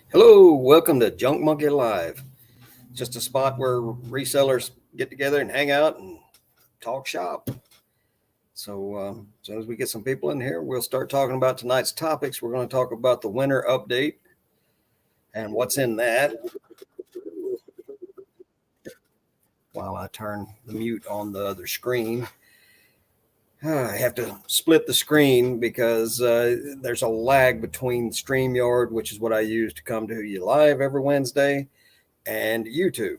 Hello, welcome to Junk Monkey Live. Just a spot where resellers get together and hang out and talk shop. So, as soon as we get some people in here, we'll start talking about tonight's topics. We're going to talk about the winter update and what's in that while I turn the mute on the other screen. I have to split the screen because there's a lag between StreamYard, which is what I use to come to you live every Wednesday, and YouTube.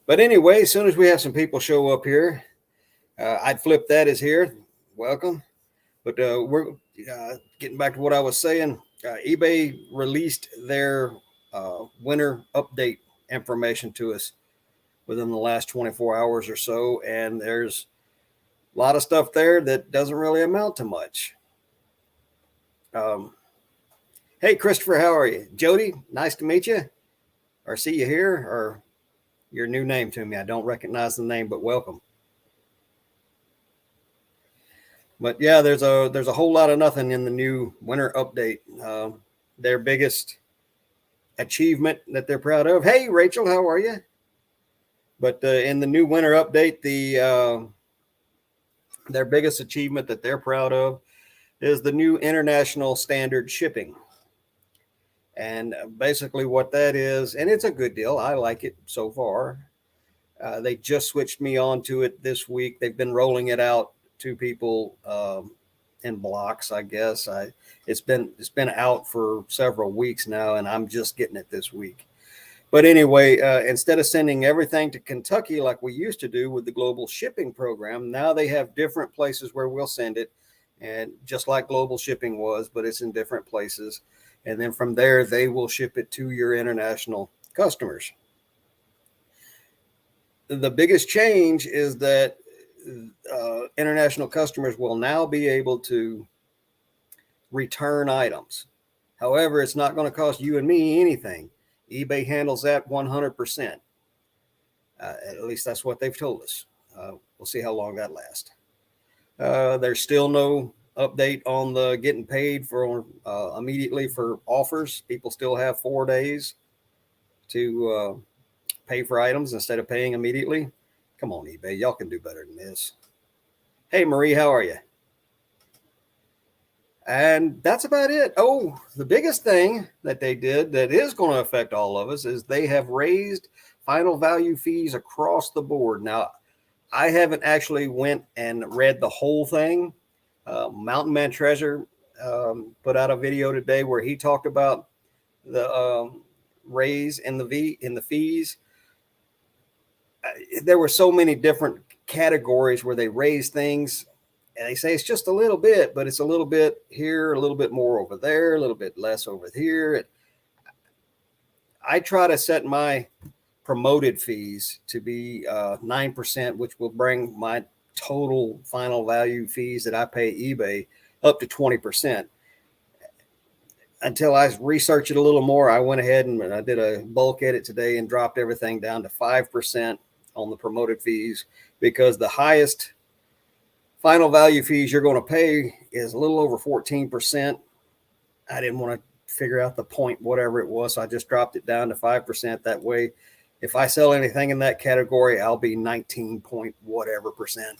But anyway, as soon as we have some people show up here, I'd flip that as here. Welcome. But we're getting back to what I was saying. eBay released their winter update information to us within the last 24 hours or so. And there's a lot of stuff there that doesn't really amount to much. Hey, Christopher, how are you? Jody, nice to meet you or see you here, or your new name to me. I don't recognize the name, but welcome. But yeah, there's a whole lot of nothing in the new winter update. Their biggest achievement that they're proud of. Hey, Rachel, how are you? But in the new winter update, their biggest achievement that they're proud of is the new international standard shipping. And basically, what that is, and it's a good deal. I like it so far. They just switched me on to it this week. They've been rolling it out to people in blocks, I guess. It's been out for several weeks now, and I'm just getting it this week. But anyway, instead of sending everything to Kentucky like we used to do with the global shipping program, now they have different places where we'll send it, and just like global shipping was, but it's in different places. And then from there, they will ship it to your international customers. The biggest change is that international customers will now be able to return items. However, it's not going to cost you and me anything. eBay handles that 100%. At least that's what they've told us. We'll see how long that lasts. There's still no update on the getting paid for immediately for offers. People still have 4 days to pay for items instead of paying immediately. Come on, eBay. Y'all can do better than this. Hey, Marie, how are you? And that's about it. Oh, the biggest thing that they did that is going to affect all of us is they have raised final value fees across the board. Now, I haven't actually went and read the whole thing. Mountain Man Treasure put out a video today where he talked about the raise in the fees. There were so many different categories where they raised things, and they say it's just a little bit, but it's a little bit here, a little bit more over there, a little bit less over here. I try to set my promoted fees to be 9%, which will bring my total final value fees that I pay eBay up to 20%. Until I researched it a little more, I went ahead and I did a bulk edit today and dropped everything down to 5% on the promoted fees, because the highest final value fees you're going to pay is a little over 14%. I didn't want to figure out the point, whatever it was, so I just dropped it down to 5%. That way, if I sell anything in that category, I'll be 19 point whatever percent.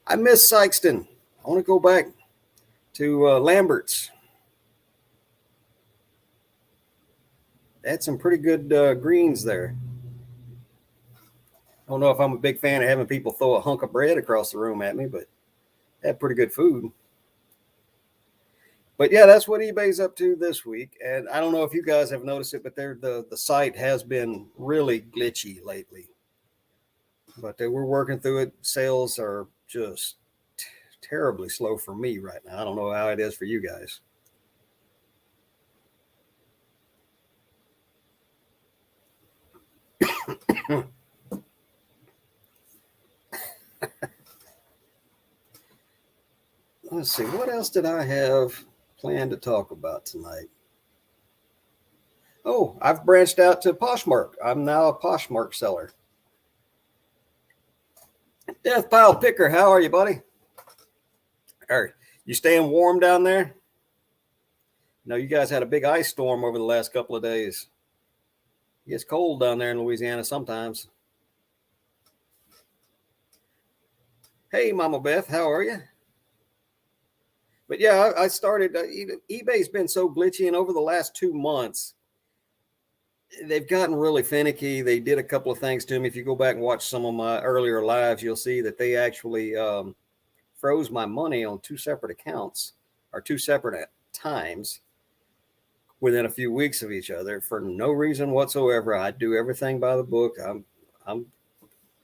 I miss Sykeston. I want to go back to Lambert's. They had some pretty good greens there. I don't know if I'm a big fan of having people throw a hunk of bread across the room at me, but they had pretty good food. But yeah, that's what eBay's up to this week. And I don't know if you guys have noticed it, but the site has been really glitchy lately. But we're working through it. Sales are just terribly slow for me right now. I don't know how it is for you guys. Let's see, what else did I have planned to talk about tonight? Oh, I've branched out to Poshmark. I'm now a Poshmark seller. Death Pile Picker, how are you, buddy? Are you staying warm down there? No, you guys had a big ice storm over the last couple of days. It gets cold down there in Louisiana sometimes. Hey, Mama Beth, how are you? But yeah, I started. eBay's been so glitchy, and over the last 2 months, they've gotten really finicky. They did a couple of things to me. If you go back and watch some of my earlier lives, you'll see that they actually froze my money on 2 separate accounts or 2 separate times within a few weeks of each other for no reason whatsoever. I do everything by the book. I'm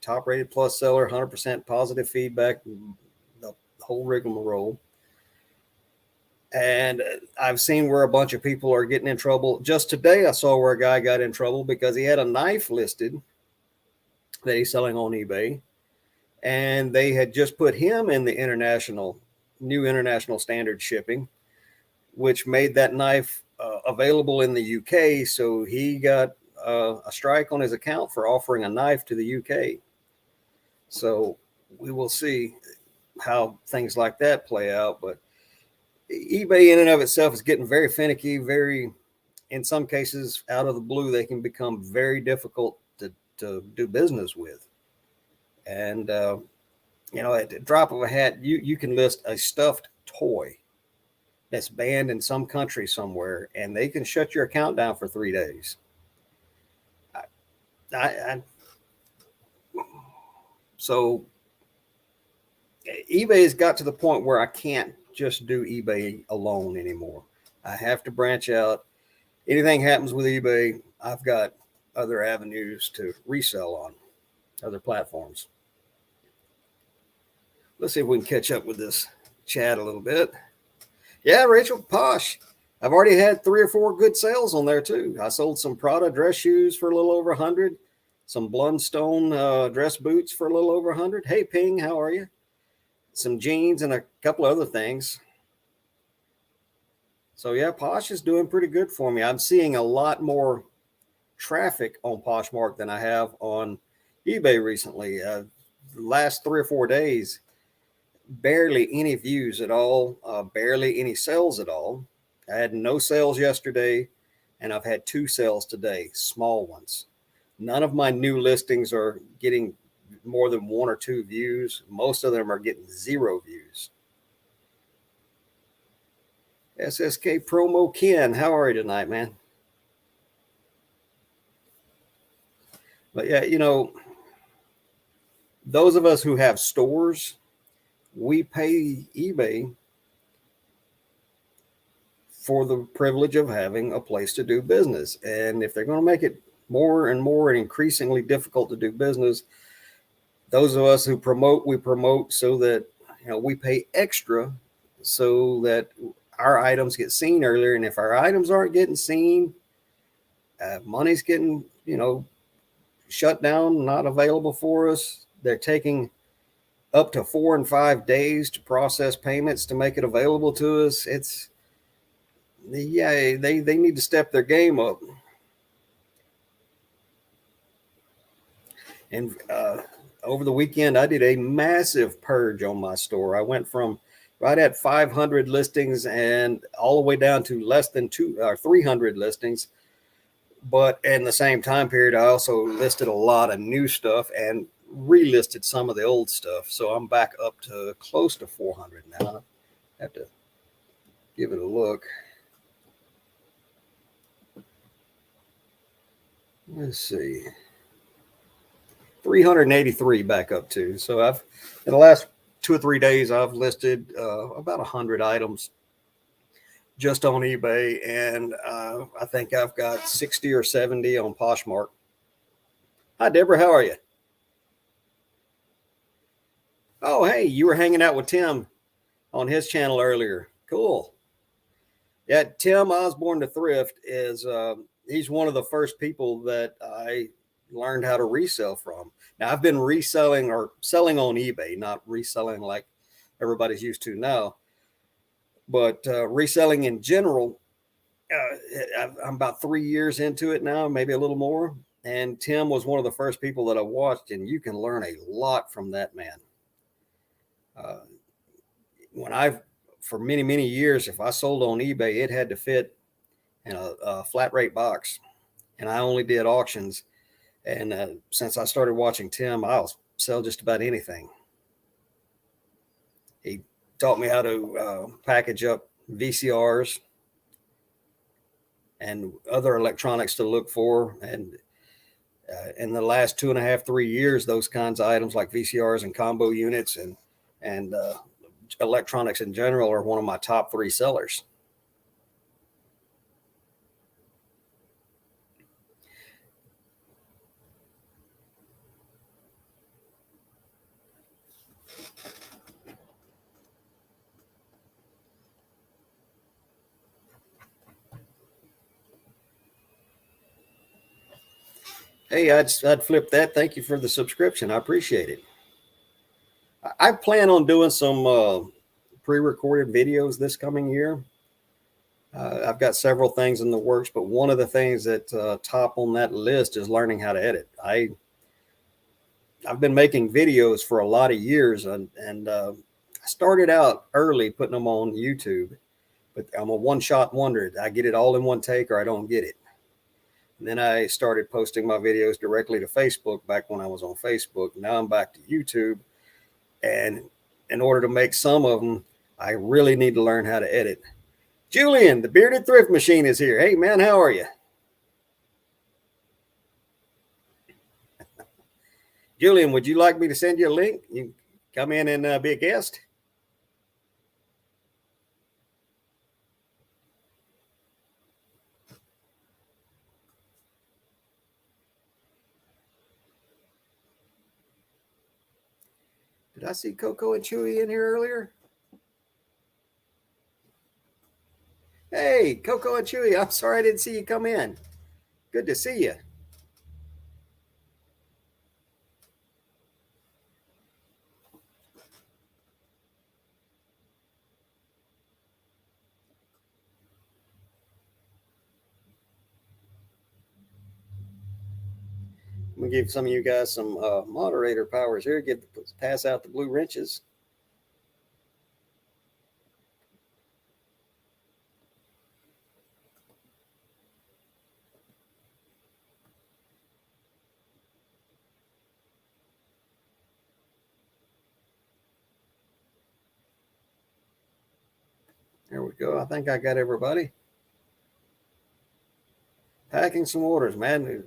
top rated plus seller, 100% positive feedback, the whole rigmarole. And I've seen where a bunch of people are getting in trouble. Just today, I saw where a guy got in trouble because he had a knife listed that he's selling on eBay, and they had just put him in the new international standard shipping, which made that knife available in the UK. So he got a strike on his account for offering a knife to the UK. So we will see how things like that play out. But eBay in and of itself is getting very finicky, in some cases, out of the blue, they can become very difficult to do business with. And, at the drop of a hat, you can list a stuffed toy that's banned in some country somewhere, and they can shut your account down for 3 days. So eBay has got to the point where I can't just do eBay alone anymore. I have to branch out. Anything happens with eBay, I've got other avenues to resell on, other platforms. Let's see if we can catch up with this chat a little bit. Yeah, Rachel, posh. I've already had 3 or 4 good sales on there too. I sold some Prada dress shoes for a little over 100, some Blundstone dress boots for a little over 100. Hey, Ping, how are you? Some jeans and a couple other things. So yeah, Posh is doing pretty good for me. I'm seeing a lot more traffic on Poshmark than I have on eBay recently. The last 3 or 4 days, barely any views at all, barely any sales at all. I had no sales yesterday, and I've had 2 sales today, small ones. None of my new listings are getting more than 1 or 2 views. Most of them are getting 0 views. SSK Promo Ken, how are you tonight, man? But yeah, those of us who have stores, we pay eBay for the privilege of having a place to do business. And if they're going to make it more and more and increasingly difficult to do business, those of us who promote, we promote so that we pay extra so that our items get seen earlier. And if our items aren't getting seen, money's getting shut down, not available for us. They're taking up to 4 and 5 days to process payments to make it available to us. They need to step their game up. And over the weekend, I did a massive purge on my store. I went from right at 500 listings and all the way down to less than 300 listings. But in the same time period, I also listed a lot of new stuff and relisted some of the old stuff. So I'm back up to close to 400 now. I have to give it a look. Let's see. 383 back up to. So in the last 2 or 3 days, I've listed about 100 items just on eBay, and I think I've got 60 or 70 on Poshmark. Hi, Deborah. How are you? Oh, hey, you were hanging out with Tim on his channel earlier. Cool. Yeah, Tim Osborne the Thrift is he's one of the first people that I learned how to resell from. Now, I've been reselling or selling on eBay, not reselling like everybody's used to now, but reselling in general. I'm about 3 years into it now, maybe a little more. And Tim was one of the first people that I watched, and you can learn a lot from that man. Uh, when for many, many years, if I sold on eBay, it had to fit in a flat rate box. And I only did auctions. And since I started watching Tim, I'll sell just about anything. He taught me how to package up VCRs and other electronics to look for. And in the last 2.5, 3 years, those kinds of items like VCRs and combo units and electronics in general are one of my top 3 sellers. Hey, I'd flip that. Thank you for the subscription. I appreciate it. I plan on doing some pre-recorded videos this coming year. I've got several things in the works, but one of the things that top on that list is learning how to edit. I've been making videos for a lot of years, and I started out early putting them on YouTube, but I'm a one-shot wonder. I get it all in one take, or I don't get it. And then I started posting my videos directly to Facebook back when I was on Facebook. Now I'm back to YouTube, and in order to make some of them, I really need to learn how to edit. Julian, the bearded thrift machine, is here. Hey man, how are you? Julian, would you like me to send you a link? You come in and be a guest. Did I see Coco and Chewy in here earlier? Hey, Coco and Chewy, I'm sorry I didn't see you come in. Good to see you. I'm gonna give some of you guys some moderator powers here. Pass out the blue wrenches. There we go. I think I got everybody. Packing some orders, man.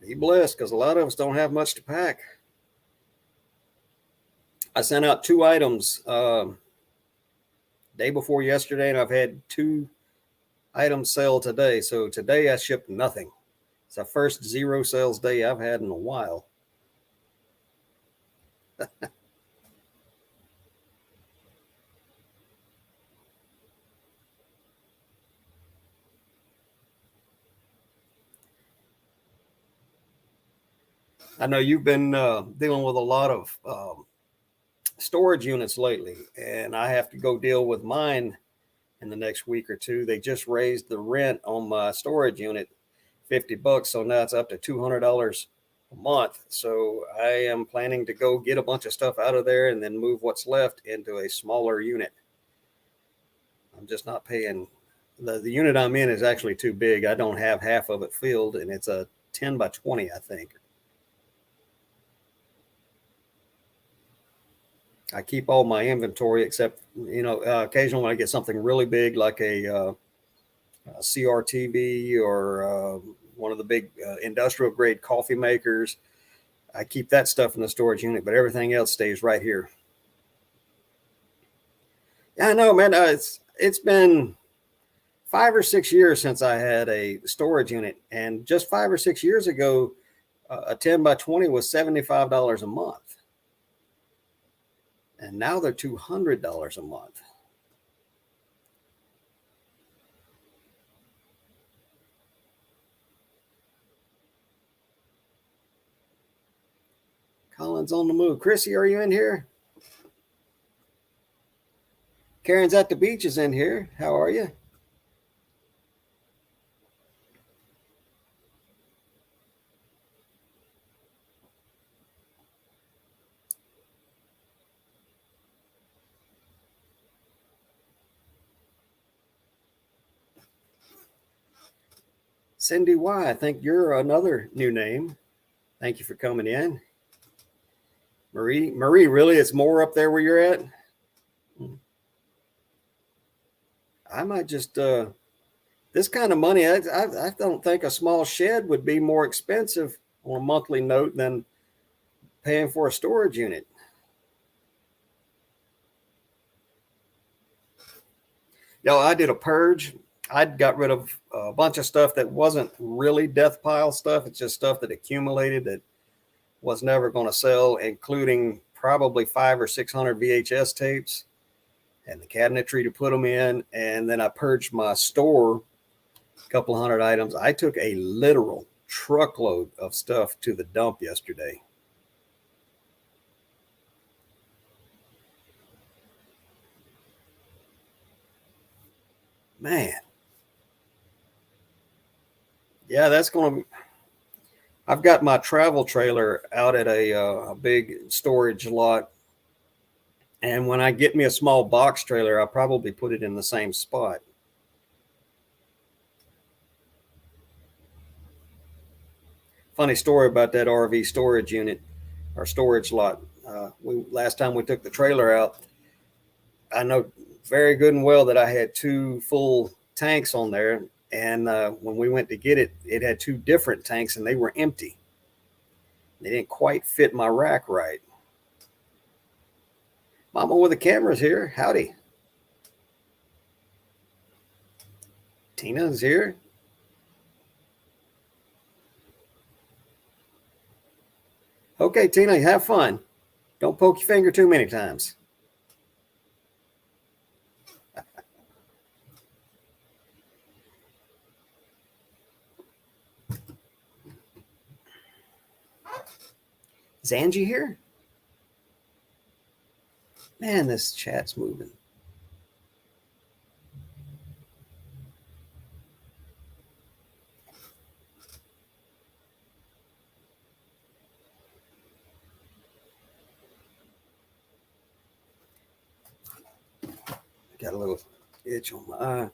Be blessed, because a lot of us don't have much to pack. I sent out 2 items day before yesterday, and I've had 2 items sell today. So today I shipped nothing. It's the first 0 sales day I've had in a while. I know you've been dealing with a lot of storage units lately, and I have to go deal with mine in the next week or 2. They just raised the rent on my storage unit $50, so now it's up to $200 a month. So I am planning to go get a bunch of stuff out of there and then move what's left into a smaller unit. I'm just not paying. The unit I'm in is actually too big. I don't have half of it filled, and it's a 10 by 20, I think. I keep all my inventory except, occasionally when I get something really big like a CRTV or one of the big industrial grade coffee makers, I keep that stuff in the storage unit, but everything else stays right here. Yeah, I know, man. It's been 5 or 6 years since I had a storage unit, and just 5 or 6 years ago, a 10 by 20 was $75 a month, and now they're $200 a month. Colin's on the move. Chrissy, are you in here? Karen's at the beach is in here. How are you? Cindy Y, I think you're another new name. Thank you for coming in. Marie, really, it's more up there where you're at? I might just, this kind of money, I don't think a small shed would be more expensive on a monthly note than paying for a storage unit. I did a purge. I'd got rid of a bunch of stuff that wasn't really death pile stuff. It's just stuff that accumulated that was never going to sell, including probably 500 or 600 VHS tapes and the cabinetry to put them in. And then I purged my store, a couple of hundred items. I took a literal truckload of stuff to the dump yesterday. Man. Yeah, that's going to, I've got my travel trailer out at a big storage lot. And when I get me a small box trailer, I'll probably put it in the same spot. Funny story about that RV storage unit or storage lot. Last time we took the trailer out, I know very good and well that I had 2 full tanks on there. And when we went to get it, it had 2 different tanks and they were empty. They didn't quite fit my rack right. Mama with the cameras here. Howdy. Tina's here. Okay, Tina, have fun. Don't poke your finger too many times. Is Angie here? Man, this chat's moving. Got a little itch on my eye.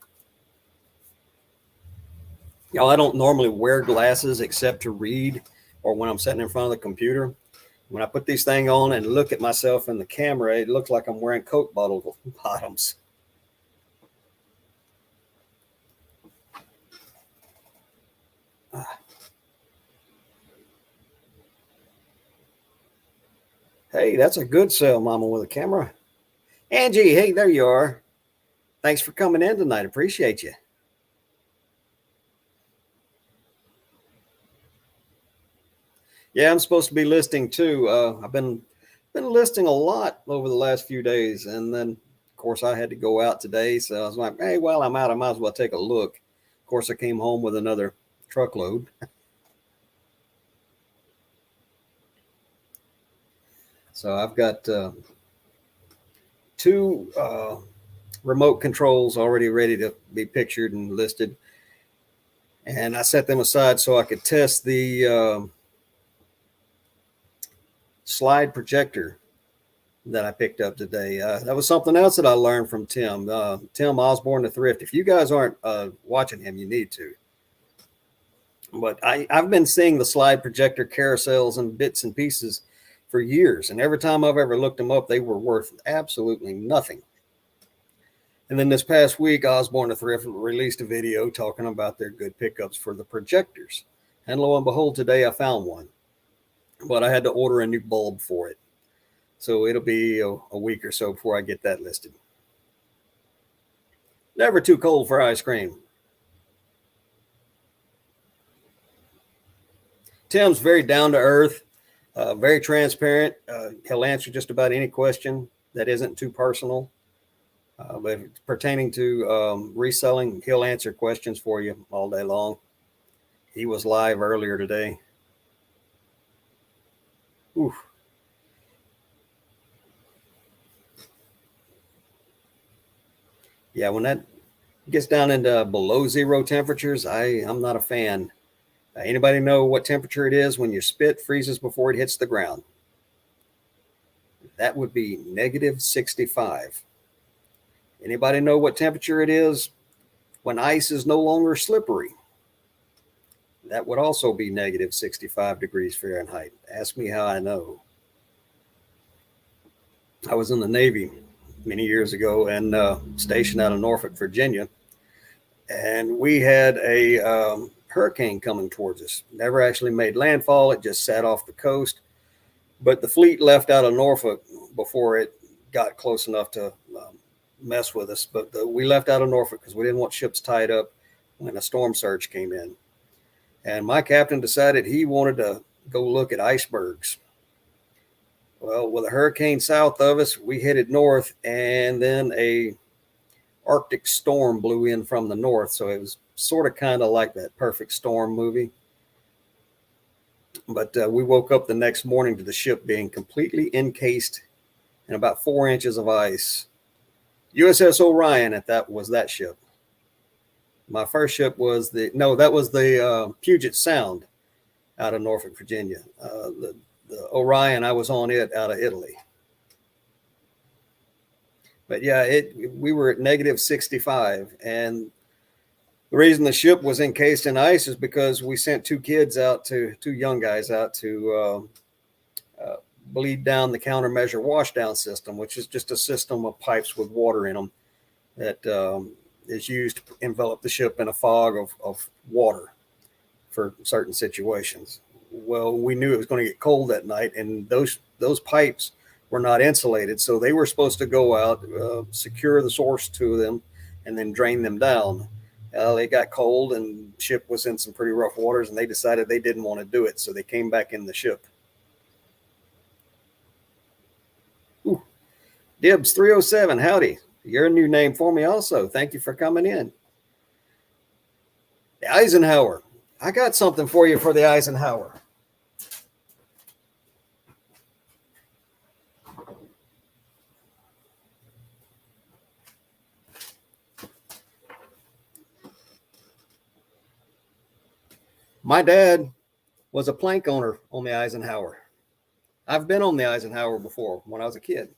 I don't normally wear glasses except to read or when I'm sitting in front of the computer. When I put these things on and look at myself in the camera, it looks like I'm wearing Coke bottle bottoms. Hey, that's a good sell, Mama with a camera. Angie, hey, there you are. Thanks for coming in tonight. Appreciate you. Yeah, I'm supposed to be listing too. I've been listing a lot over the last few days, and then of course I had to go out today, so I was like, hey, while I'm out, I might as well take a look. Of course, I came home with another truckload. So I've got 2 remote controls already ready to be pictured and listed, and I set them aside so I could test the slide projector that I picked up today. That was something else that I learned from Tim. Tim Osborne, the Thrift. If you guys aren't watching him, you need to. But I've been seeing the slide projector carousels and bits and pieces for years, and every time I've ever looked them up, they were worth absolutely nothing. And then this past week, Osborne the Thrift released a video talking about their good pickups for the projectors. And lo and behold, today I found one. But I had to order a new bulb for it. So it'll be a week or so before I get that listed. Never too cold for ice cream. Tim's very down to earth, very transparent. He'll answer just about any question that isn't too personal. But pertaining to reselling, he'll answer questions for you all day long. He was live earlier today. Oof. Yeah, when that gets down into below 0 temperatures, I'm not a fan. Anybody know what temperature it is when your spit freezes before it hits the ground? That would be -65. Anybody know what temperature it is when ice is no longer slippery? That would also be negative 65 degrees Fahrenheit. Ask me how I know. I was in the Navy many years ago and stationed out of Norfolk, Virginia. And we had a hurricane coming towards us. Never actually made landfall. It just sat off the coast. But the fleet left out of Norfolk before it got close enough to mess with us. But we left out of Norfolk because we didn't want ships tied up when a storm surge came in. And my captain decided he wanted to go look at icebergs. Well, with a hurricane south of us, we headed north, and then a Arctic storm blew in from the north. So it was sort of kind of like that Perfect Storm movie. But we woke up the next morning to the ship being completely encased in about 4 inches of ice. USS Orion, if that was that ship. My first ship was that was the Puget Sound out of Norfolk, Virginia. The Orion, I was on it out of Italy. But yeah, we were at negative 65. And the reason the ship was encased in ice is because we sent two young guys out to bleed down the countermeasure washdown system, which is just a system of pipes with water in them that is used to envelop the ship in a fog of water for certain situations. Well, we knew it was going to get cold that night, and those pipes were not insulated, so they were supposed to go out, secure the source to them, and then drain them down. It got cold, and the ship was in some pretty rough waters, and they decided they didn't want to do it, so they came back in the ship. Ooh. Dibs 307, howdy. You're a new name for me also. Thank you for coming in. The Eisenhower. I got something for you for the Eisenhower. My dad was a plank owner on the Eisenhower. I've been on the Eisenhower before when I was a kid.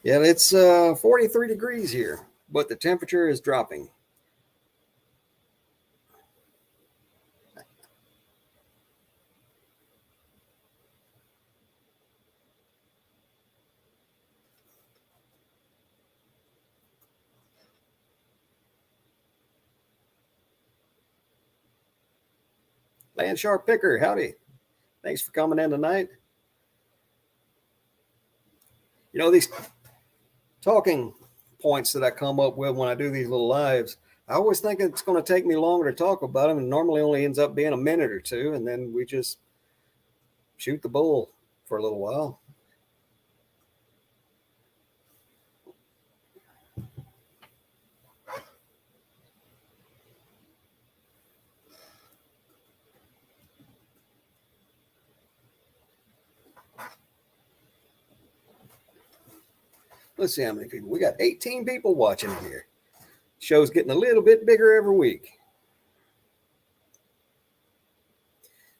Yeah, it's 43 degrees here, but the temperature is dropping. Land Sharp Picker, howdy. Thanks for coming in tonight. You know, these talking points that I come up with when I do these little lives, I always think it's going to take me longer to talk about them, and normally only ends up being a minute or two, and then we just shoot the bull for a little while. Let's see how many people. We got 18 people watching in here. Show's getting a little bit bigger every week.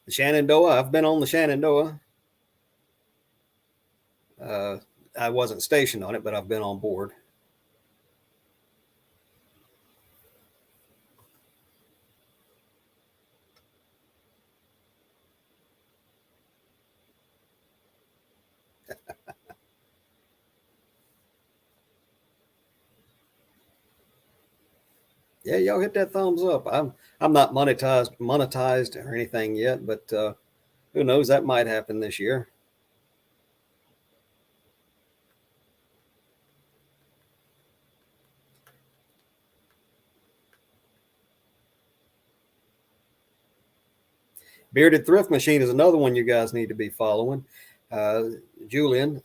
The Shenandoah. I've been on the Shenandoah. I wasn't stationed on it, but I've been on board. Yeah, y'all hit that thumbs up. I'm not monetized or anything yet, but who knows? That might happen this year. Bearded Thrift Machine is another one you guys need to be following. Julian,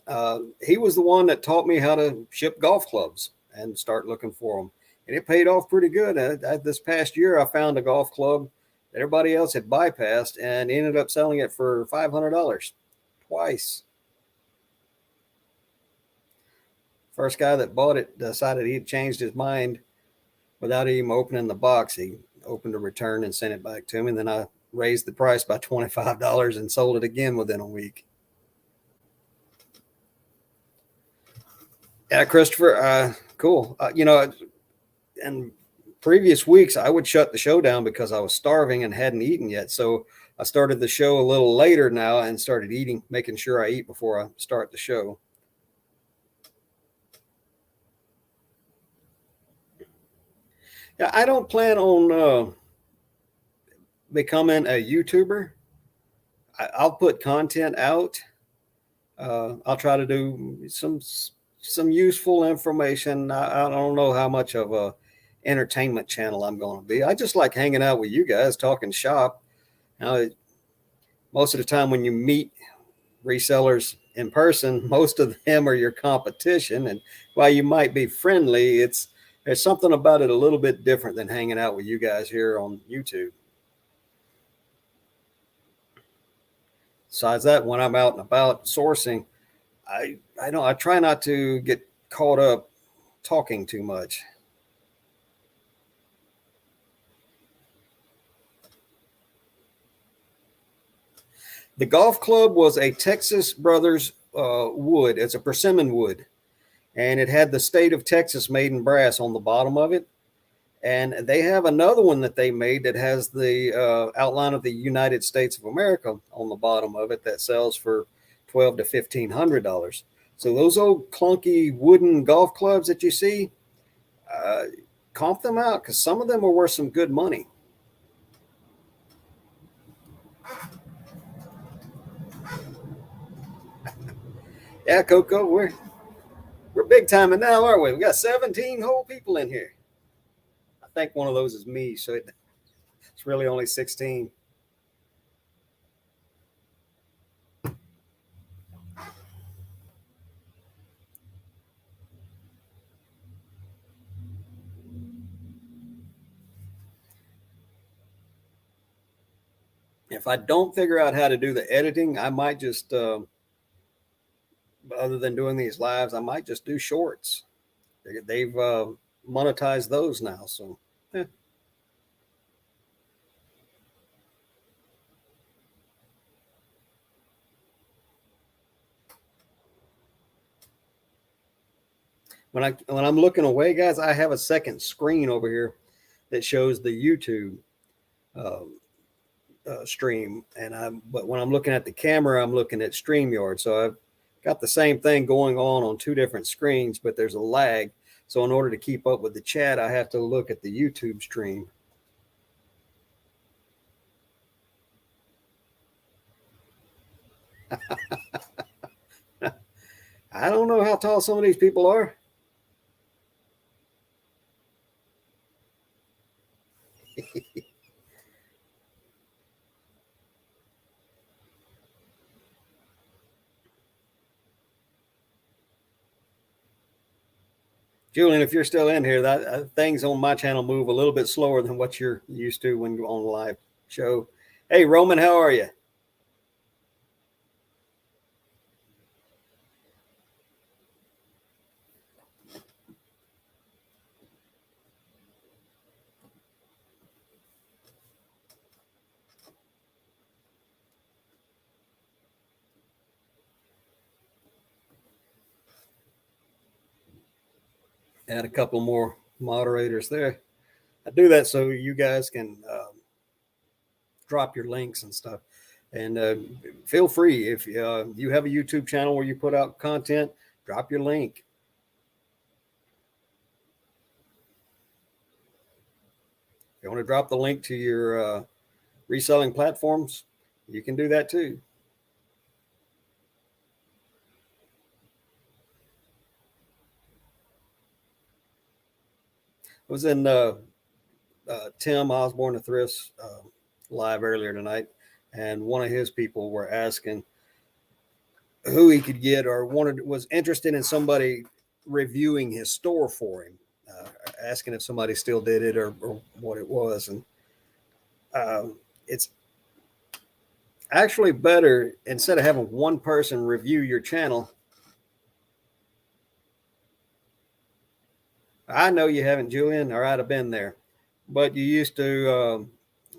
he was the one that taught me how to ship golf clubs and start looking for them. And it paid off pretty good. This past year, I found a golf club Everybody else had bypassed and ended up selling it for $500 twice. First guy that bought it decided he'd changed his mind without even opening the box. He opened a return and sent it back to me. And then I raised the price by $25 and sold it again within a week. Yeah, Christopher, cool. In previous weeks, I would shut the show down because I was starving and hadn't eaten yet. So I started the show a little later now and started eating, making sure I eat before I start the show. Yeah, I don't plan on becoming a YouTuber. I'll put content out. I'll try to do some useful information. I don't know how much of a entertainment channel I'm going to be. I just like hanging out with you guys, talking shop. Most of the time when you meet resellers in person, most of them are your competition. And while you might be friendly, there's something about it a little bit different than hanging out with you guys here on YouTube. Besides that, when I'm out and about sourcing, I try not to get caught up talking too much. The golf club was a Texas Brothers wood. It's a persimmon wood, and it had the state of Texas made in brass on the bottom of it. And they have another one that they made that has the outline of the United States of America on the bottom of it that sells for $1,200 to $1,500. So those old clunky wooden golf clubs that you see, comp them out because some of them are worth some good money. Yeah, Coco, we're big timing now, aren't we? We got 17 whole people in here. I think one of those is me, so it's really only 16. If I don't figure out how to do the editing, I might just, other than doing these lives, I might just do shorts. They've monetized those now, so. Eh. When I'm looking away, guys, I have a second screen over here that shows the YouTube stream, but when I'm looking at the camera, I'm looking at StreamYard. So I've got the same thing going on two different screens, but there's a lag. So in order to keep up with the chat, I have to look at the YouTube stream. I don't know how tall some of these people are. Julian, if you're still in here, that things on my channel move a little bit slower than what you're used to when you're on a live show. Hey, Roman, how are you? Add a couple more moderators there. I do that so you guys can drop your links and stuff. And feel free if you have a YouTube channel where you put out content, drop your link. If you want to drop the link to your reselling platforms, you can do that too. I was in Tim Osborne of Thrifts live earlier tonight, and one of his people were asking who he could get or was interested in somebody reviewing his store for him, asking if somebody still did it or what it was. And it's actually better, instead of having one person review your channel. I know you haven't, Julian, or I'd have been there, but you used to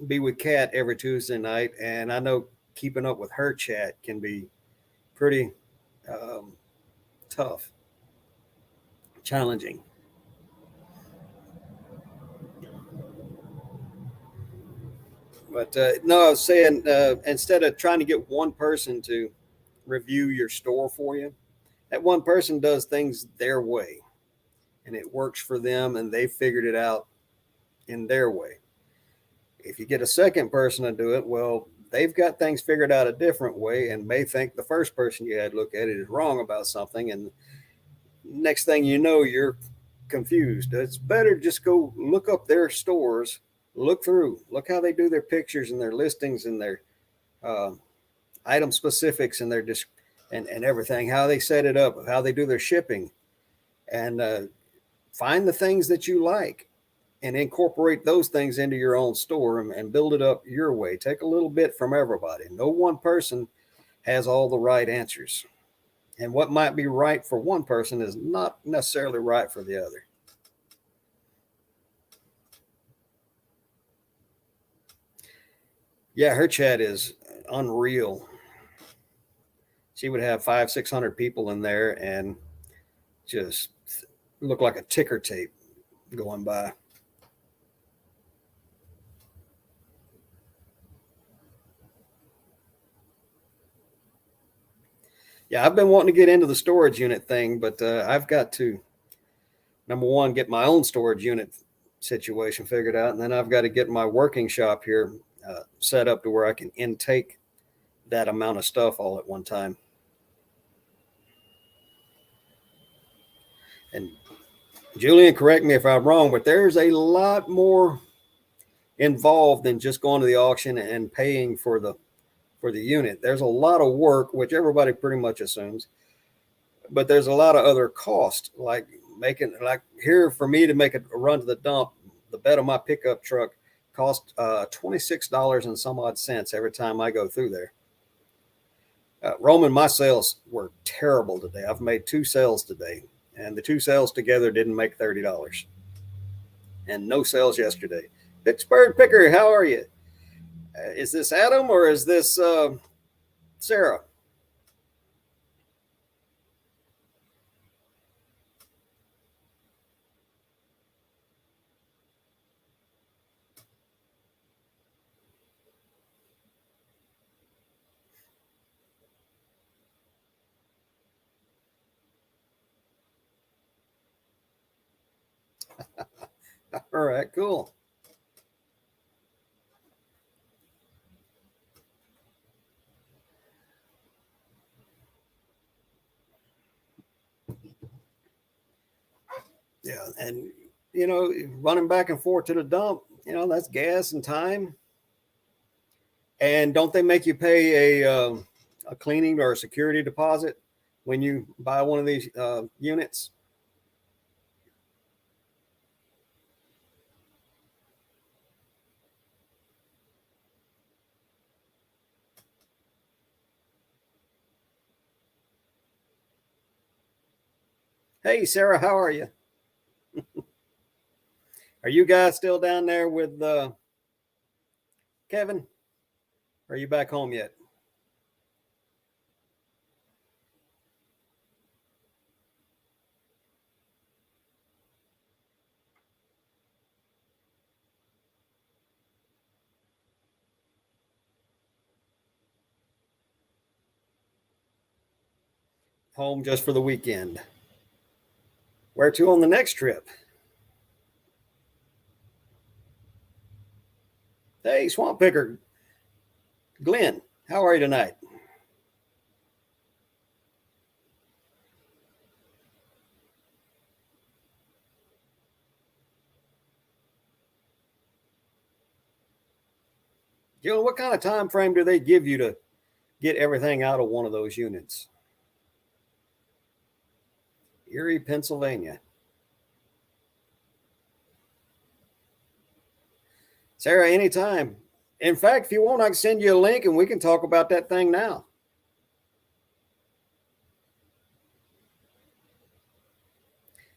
be with Kat every Tuesday night, and I know keeping up with her chat can be pretty um, tough, challenging. But no, I was saying, instead of trying to get one person to review your store for you, that one person does things their way, and it works for them, and they figured it out in their way. If you get a second person to do it, well, they've got things figured out a different way and may think the first person you had look at it is wrong about something. And next thing you know, you're confused. It's better just go look up their stores, look through, look how they do their pictures and their listings and their uh, item specifics and their and everything, how they set it up, how they do their shipping, and find the things that you like and incorporate those things into your own store and build it up your way. Take a little bit from everybody. No one person has all the right answers. And what might be right for one person is not necessarily right for the other. Yeah, her chat is unreal. She would have 500-600 people in there and just look like a ticker tape going by. Yeah, I've been wanting to get into the storage unit thing, but I've got to, number one, get my own storage unit situation figured out, and then I've got to get my working shop here set up to where I can intake that amount of stuff all at one time. And Julian, correct me if I'm wrong, but there's a lot more involved than just going to the auction and paying for the unit. There's a lot of work, which everybody pretty much assumes, but there's a lot of other costs, like making, like here for me to make a run to the dump, the bed of my pickup truck cost $26 and some odd cents every time I go through there. Roman, my sales were terrible today. I've made two sales today, and the two sales together didn't make $30, and no sales yesterday. Pittsburgh Picker, how are you? Is this Adam or is this Sarah? All right, cool. Yeah, and running back and forth to the dump, that's gas and time. And don't they make you pay a cleaning or a security deposit when you buy one of these units? Hey, Sarah, how are you? Are you guys still down there with Kevin? Or are you back home yet? Home just for the weekend. Where to on the next trip? Hey, Swamp Picker, Glenn, how are you tonight? Jill, what kind of time frame do they give you to get everything out of one of those units? Erie, Pennsylvania. Sarah, anytime. In fact, if you want, I can send you a link and we can talk about that thing now.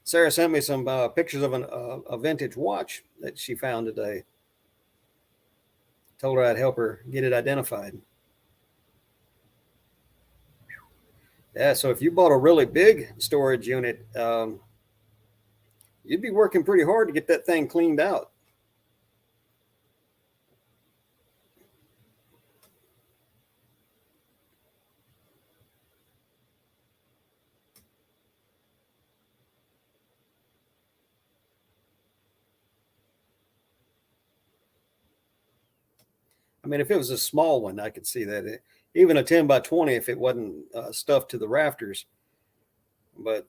Sarah sent me some pictures of a vintage watch that she found today. Told her I'd help her get it identified. Yeah, so if you bought a really big storage unit, you'd be working pretty hard to get that thing cleaned out. I mean, if it was a small one, I could see that. Even a 10 by 20, if it wasn't stuffed to the rafters. But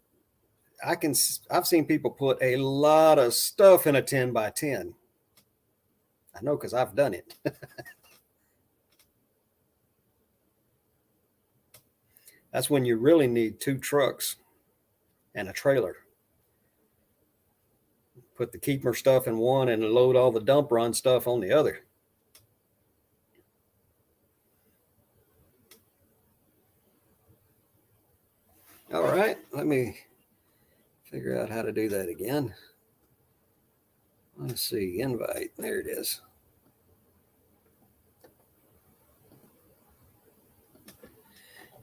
I've seen people put a lot of stuff in a 10 by 10. I know because I've done it. That's when you really need 2 trucks and a trailer. Put the keeper stuff in one and load all the dump run stuff on the other. All right, let me figure out how to do that again. Let's see, invite, there it is.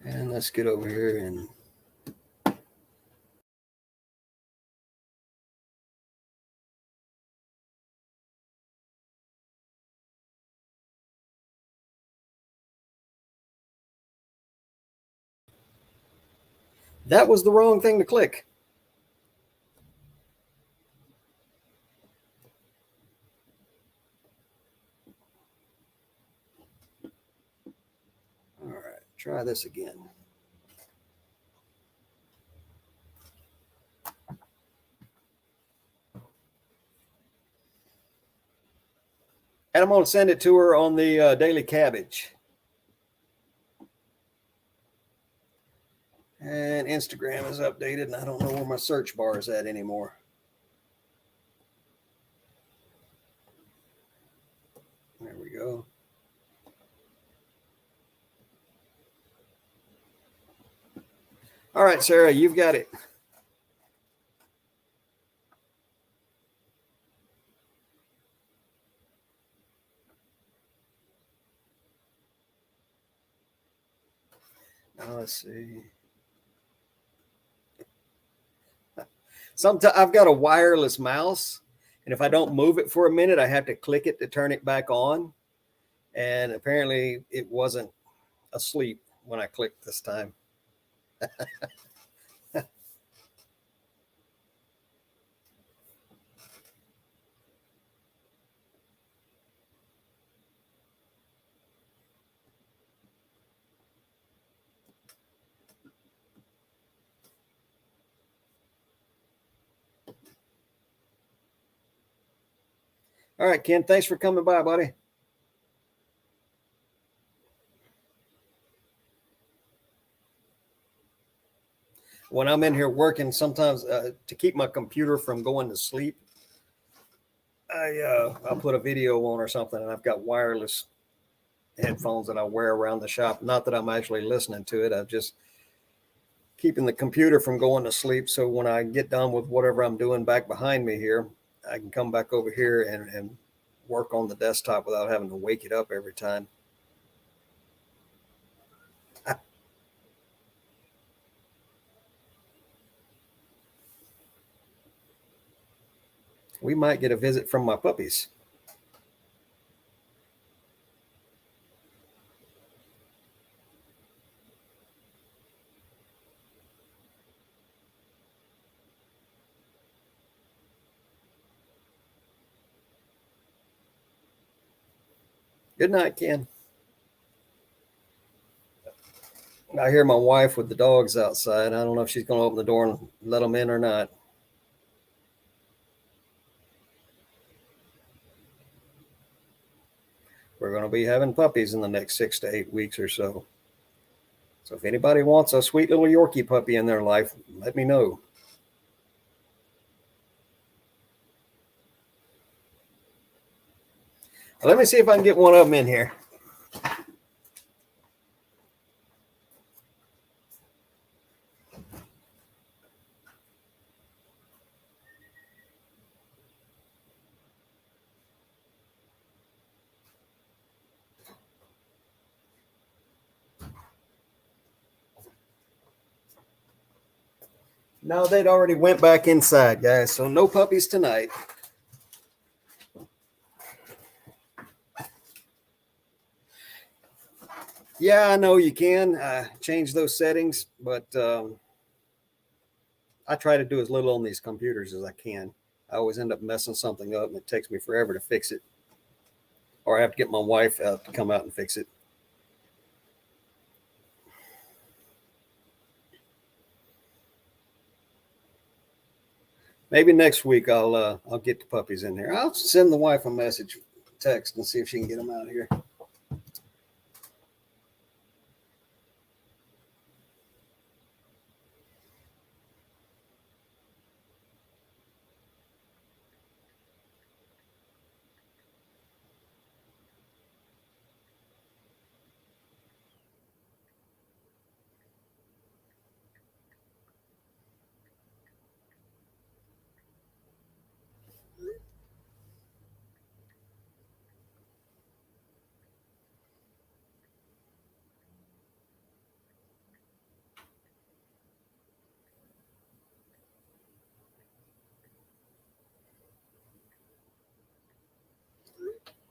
And let's get over here and that was the wrong thing to click. All right, try this again. And I'm going to send it to her on the Daily Cabbage. And Instagram is updated, and I don't know where my search bar is at anymore. There we go. All right, Sarah, you've got it. Now let's see. Sometimes I've got a wireless mouse, and if I don't move it for a minute, I have to click it to turn it back on. And apparently it wasn't asleep when I clicked this time. All right, Ken, thanks for coming by, buddy. When I'm in here working, sometimes to keep my computer from going to sleep, I'll put a video on or something, and I've got wireless headphones that I wear around the shop. Not that I'm actually listening to it. I'm just keeping the computer from going to sleep. So when I get done with whatever I'm doing back behind me here, I can come back over here and work on the desktop without having to wake it up every time. We might get a visit from my puppies. Good night, Ken. I hear my wife with the dogs outside. I don't know if she's going to open the door and let them in or not. We're going to be having puppies in the next 6 to 8 weeks or so. So if anybody wants a sweet little Yorkie puppy in their life, let me know. Let me see if I can get one of them in here. No, they'd already went back inside, guys. So no puppies tonight. Yeah, I know you can change those settings, but I try to do as little on these computers as I can. I always end up messing something up, and it takes me forever to fix it, or I have to get my wife out to come out and fix it. Maybe next week I'll get the puppies in here. I'll send the wife a message, text, and see if she can get them out here.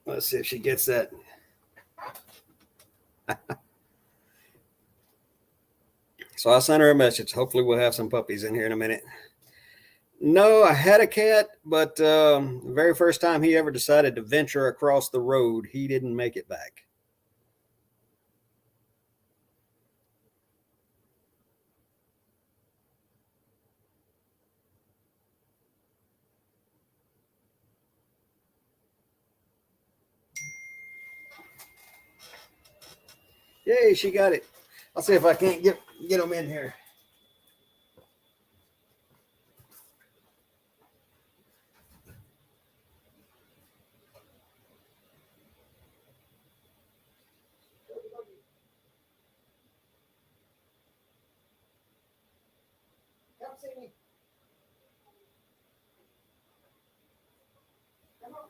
Let's see if she gets that. So I sent her a message. Hopefully we'll have some puppies in here in a minute. No, I had a cat, but the very first time he ever decided to venture across the road, he didn't make it back. Yay, she got it. I'll see if I can't get them in here. Come see me. Come on.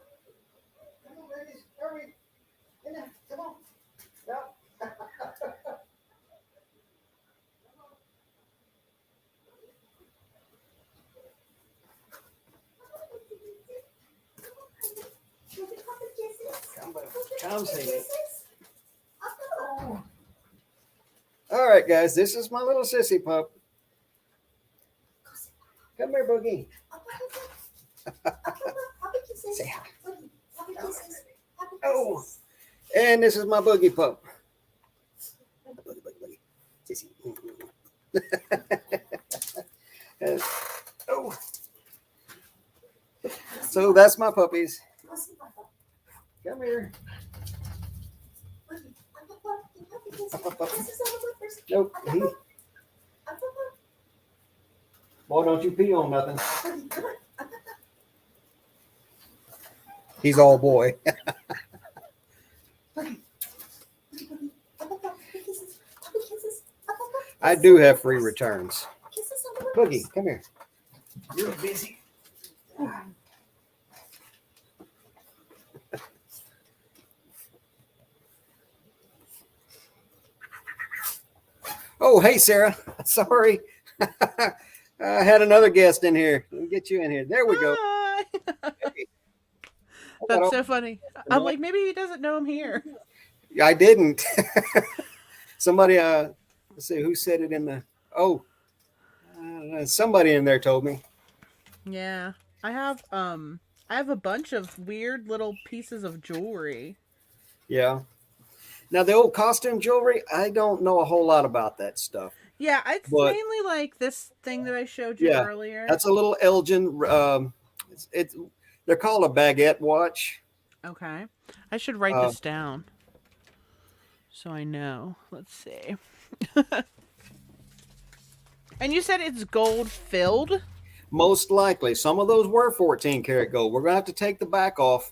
Come on, ladies. Hurry. In there. Come on. Yep. Come see me. All right, guys. This is my little sissy pup. Come here, Boogie. Say hi. Oh, and this is my Boogie pup. Boogie. Sissy. Oh. So that's my puppies. Come here. Nope. Boy, don't you pee on nothing. He's all boy. I do have free returns. Boogie, come here. You're busy. Oh, hey, Sarah. Sorry. I had another guest in here. Let me get you in here. There we go. Hey. That's so funny. I'm like, maybe he doesn't know I'm here. I didn't. Somebody, let's see who said it in the. Oh, somebody in there told me. Yeah, I have a bunch of weird little pieces of jewelry. Yeah. Now the old costume jewelry, I don't know a whole lot about that stuff. Yeah, it's mainly like this thing that I showed you earlier. That's a little Elgin. It's they're called a baguette watch. Okay, I should write this down so I know. Let's see. And you said it's gold filled? Most likely. Some of those were 14 karat gold. We're going to have to take the back off.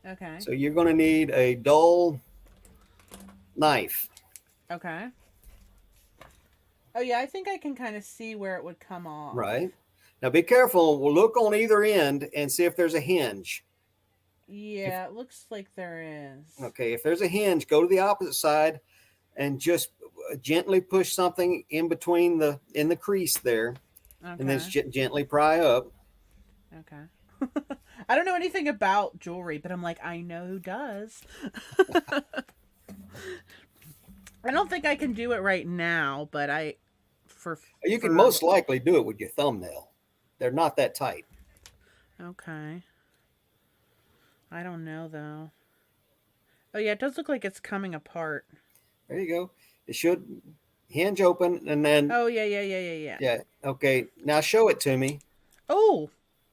Okay. So you're going to need a dull knife, Okay. Oh yeah, I think I can kind of see where it would come off. right? Now be careful. We'll look on either end and see if there's a hinge. If Yeah, it looks like there is. okay, if there's a hinge, go to the opposite side and just gently push something in between the crease there, and then Okay. gently pry up. Okay. I don't know anything about jewelry, but I'm like, I know who does. I don't think I can do it right now, but I You can for most likely do it with your thumbnail. They're not that tight. okay. I don't know though. Oh yeah, it does look like it's coming apart. There you go. It should hinge open, and then Oh yeah. yeah. Okay, now show it to me. Oh,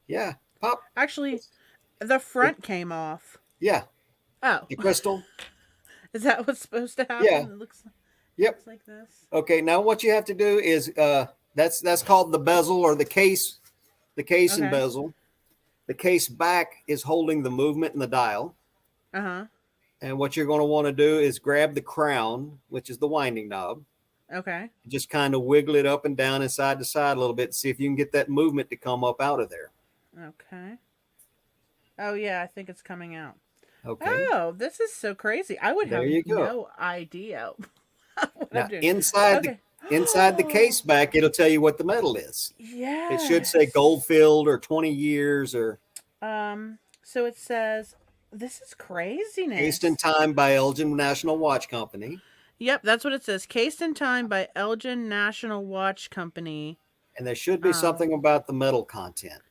Yeah, pop. actually, the It, front came off. yeah, Oh, the crystal. is that what's supposed to happen? Yeah. It Yep. looks like this. Okay. Now what you have to do is that's called the bezel or the case and Okay. bezel. The case back is holding the movement in the dial. Uh huh. And what you're going to want to do is grab the crown, which is the winding knob, Okay. just kind of wiggle it up and down and side to side a little bit, see if you can get that movement to come up out of there. Okay. Oh yeah, I think it's coming out. Okay. Oh, this is so crazy. I would There have you go. no idea what I'm Now doing. inside Okay. the case back, it'll tell you what the metal is. It should say gold Yes. filled or 20 years or So it says this is cased in craziness. time by Elgin National Watch Company. Yep, that's what it says. Cased in time by Elgin National Watch Company. And there should be Um, something about the metal content.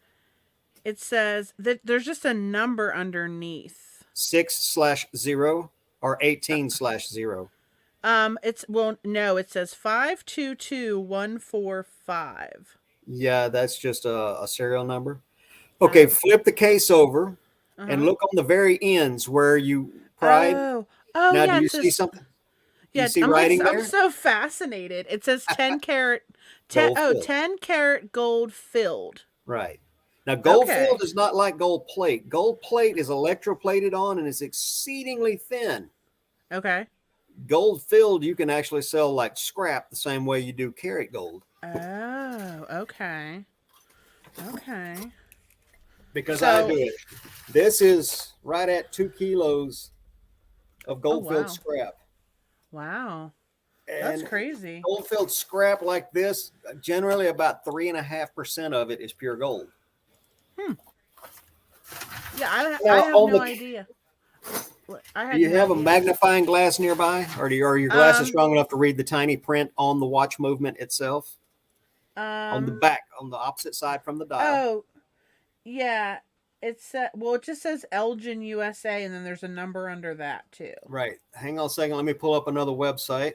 it says that there's just a number underneath. 6/0 or 18/0. It's well, no, it says 522145. Yeah, that's just a serial number. Okay, Oh, flip the case over uh and huh. look on the very ends where you pried. Oh, Now, do yeah. It you see says something? Do you yeah. see writing I'm there? so fascinated. It says 10 carat, Gold filled. 10 carat gold filled. Right. Now, gold filled Okay. is not like gold plate. Gold plate is electroplated on and is exceedingly thin. Okay. Gold filled, you can actually sell like scrap the same way you do carat gold. Oh, okay. Okay. Because I do So, it. This is right at 2 kilos of oh gold filled wow. scrap. Wow. That's And crazy. gold filled scrap like this, generally about 3.5% of it is pure gold. Hmm. Yeah, I Now, have on no the idea. I do had you no have a idea. magnifying glass nearby, or are your glasses Um strong enough to read the tiny print on the watch movement itself on the um back, on the opposite side from the dial? oh, yeah. It just says Elgin USA and then there's a number under that too. Right. Hang on a second. Let me pull up another website.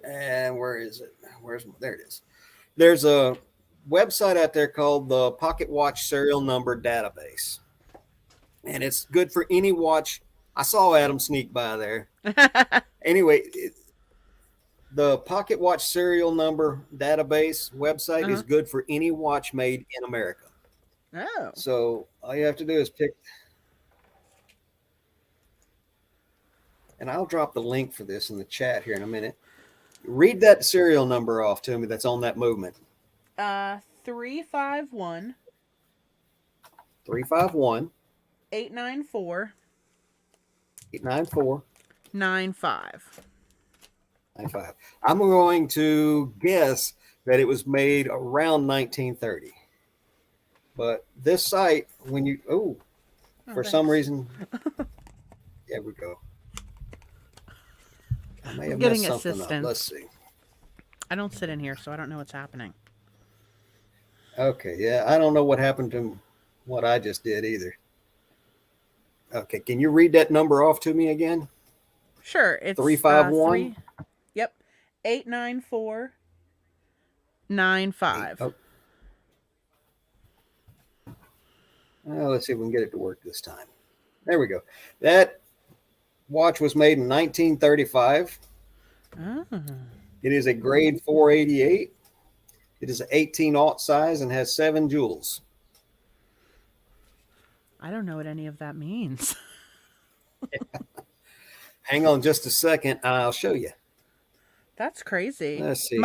And where is it? There it is. There's a website out there called the Pocket Watch Serial Number Database, and it's good for any watch. I saw Adam sneak by there. Anyway, the Pocket Watch Serial Number Database website is Uh-huh. good for any watch made in America. Oh. So all you have to do is pick, and I'll drop the link for this in the chat here in a minute. Read that serial number off to me that's on that movement. 351 351 894 894 95. 95. I'm going to guess that it was made around 1930. But this site, when you, Oh, for some thanks. reason, there we go. I may I'm have messed getting something up. Let's assistance. see. I don't sit in here, so I don't know what's happening. Okay, yeah, I don't know what happened to what I just did either. Okay, can you read that number off to me again? Sure, it's 351. yep, 89495. Oh, let's see if we can get it to work this time. There we go. That watch was made in 1935. Oh. It is a grade 488. It is an 18 aught size and has 7 jewels. I don't know what any of that means. Hang on just a second. I'll show you. That's crazy. Let's see.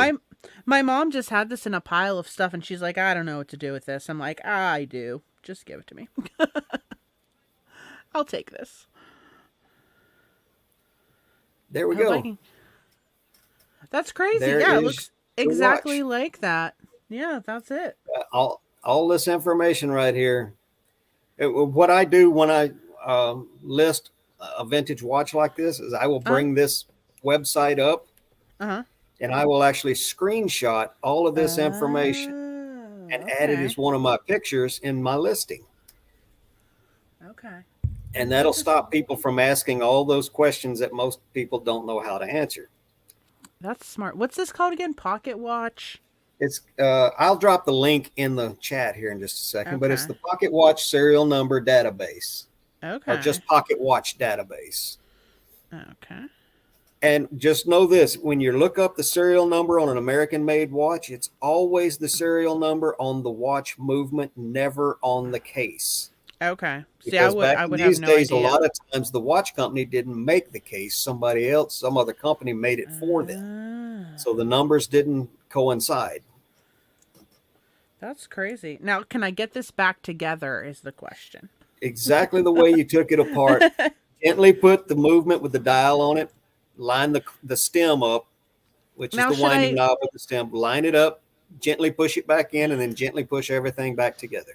My mom just had this in a pile of stuff and she's like, I don't know what to do with this. I'm like, I do. Just give it to me. I'll take this. There we Oh, go. Viking. That's crazy. There Yeah, it is looks the exactly watch. like that. Yeah, that's it. All this information right here. What I do when I list a vintage watch like this is I will Uh bring this website up huh. and I will actually screenshot all of this information and add it Okay. as one of my pictures in my listing. Okay. And Good that'll to stop people from asking all those questions that most people don't know how to answer. That's smart. What's this called again? Pocket watch. It's I'll drop the link in the chat here in just a second, but it's Okay. the Pocket Watch serial number database or Okay. just Pocket Watch database. Okay. And just know this, when you look up the serial number on an American made watch, it's always the serial number on the watch movement, never on the case. Okay. See, Because back I in would have these no days, a idea. lot of times the watch company didn't make the case. Somebody else, some other company made it for them. Ah, So the numbers didn't coincide. that's crazy. Now, can I get this back together? Is the question. Exactly the way you took it apart. Gently put the movement with the dial on it, line the stem up, which is Now, the should winding I knob with the stem, line it up, gently push it back in, and then gently push everything back together.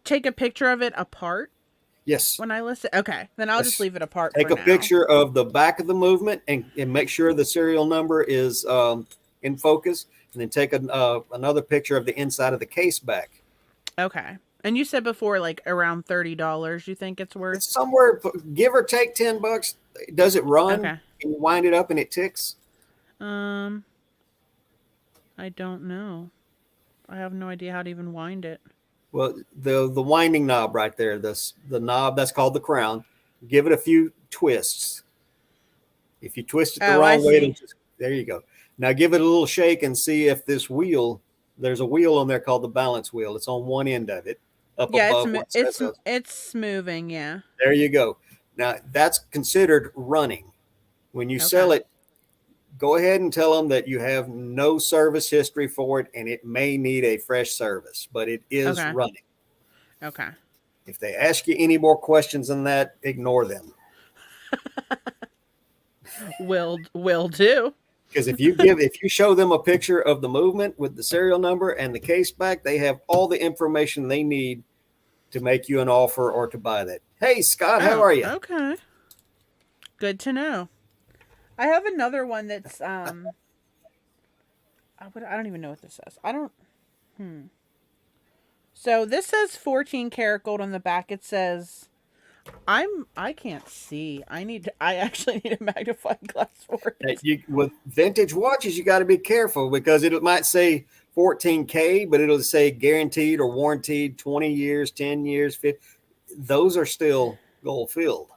take a picture of it apart Yes. when I list it? Okay, then I'll just Yes. leave it apart Take for a now. picture of the back of the movement and make sure the serial number is in focus, and then take another picture of the inside of the case back. Okay. And you said before, like around $30. You think it's It's worth? somewhere, give or take $10. Does it run? Okay. Can you wind it up and it ticks? Um, I don't know. I have no idea how to even wind it. Well, the winding knob right there, the knob that's called the crown. Give it a few twists. If you twist it the Oh, I wrong way, see. there you go. Now give it a little shake and see if this wheel. There's a wheel on there called the balance wheel. It's on one end of it, up Yeah, above what says. it's moving. Yeah. There you go. Now that's considered running. When you sell Okay. it, go ahead and tell them that you have no service history for it and it may need a fresh service, but it is Okay. running. Okay. If they ask you any more questions than that, ignore them. Will do. Because if you show them a picture of the movement with the serial number and the case back, they have all the information they need to make you an offer or to buy that. Hey Scott, how Oh, are you? okay. Good to know. I have another one that's I don't even know what this says. I don't. Hmm. So this says 14 karat gold on the back. It says I can't see. I actually need a magnifying glass for it. With vintage watches, you got to be careful because it might say 14K, but it'll say guaranteed or warranted 20 years, 10 years, 50. Those are still gold filled.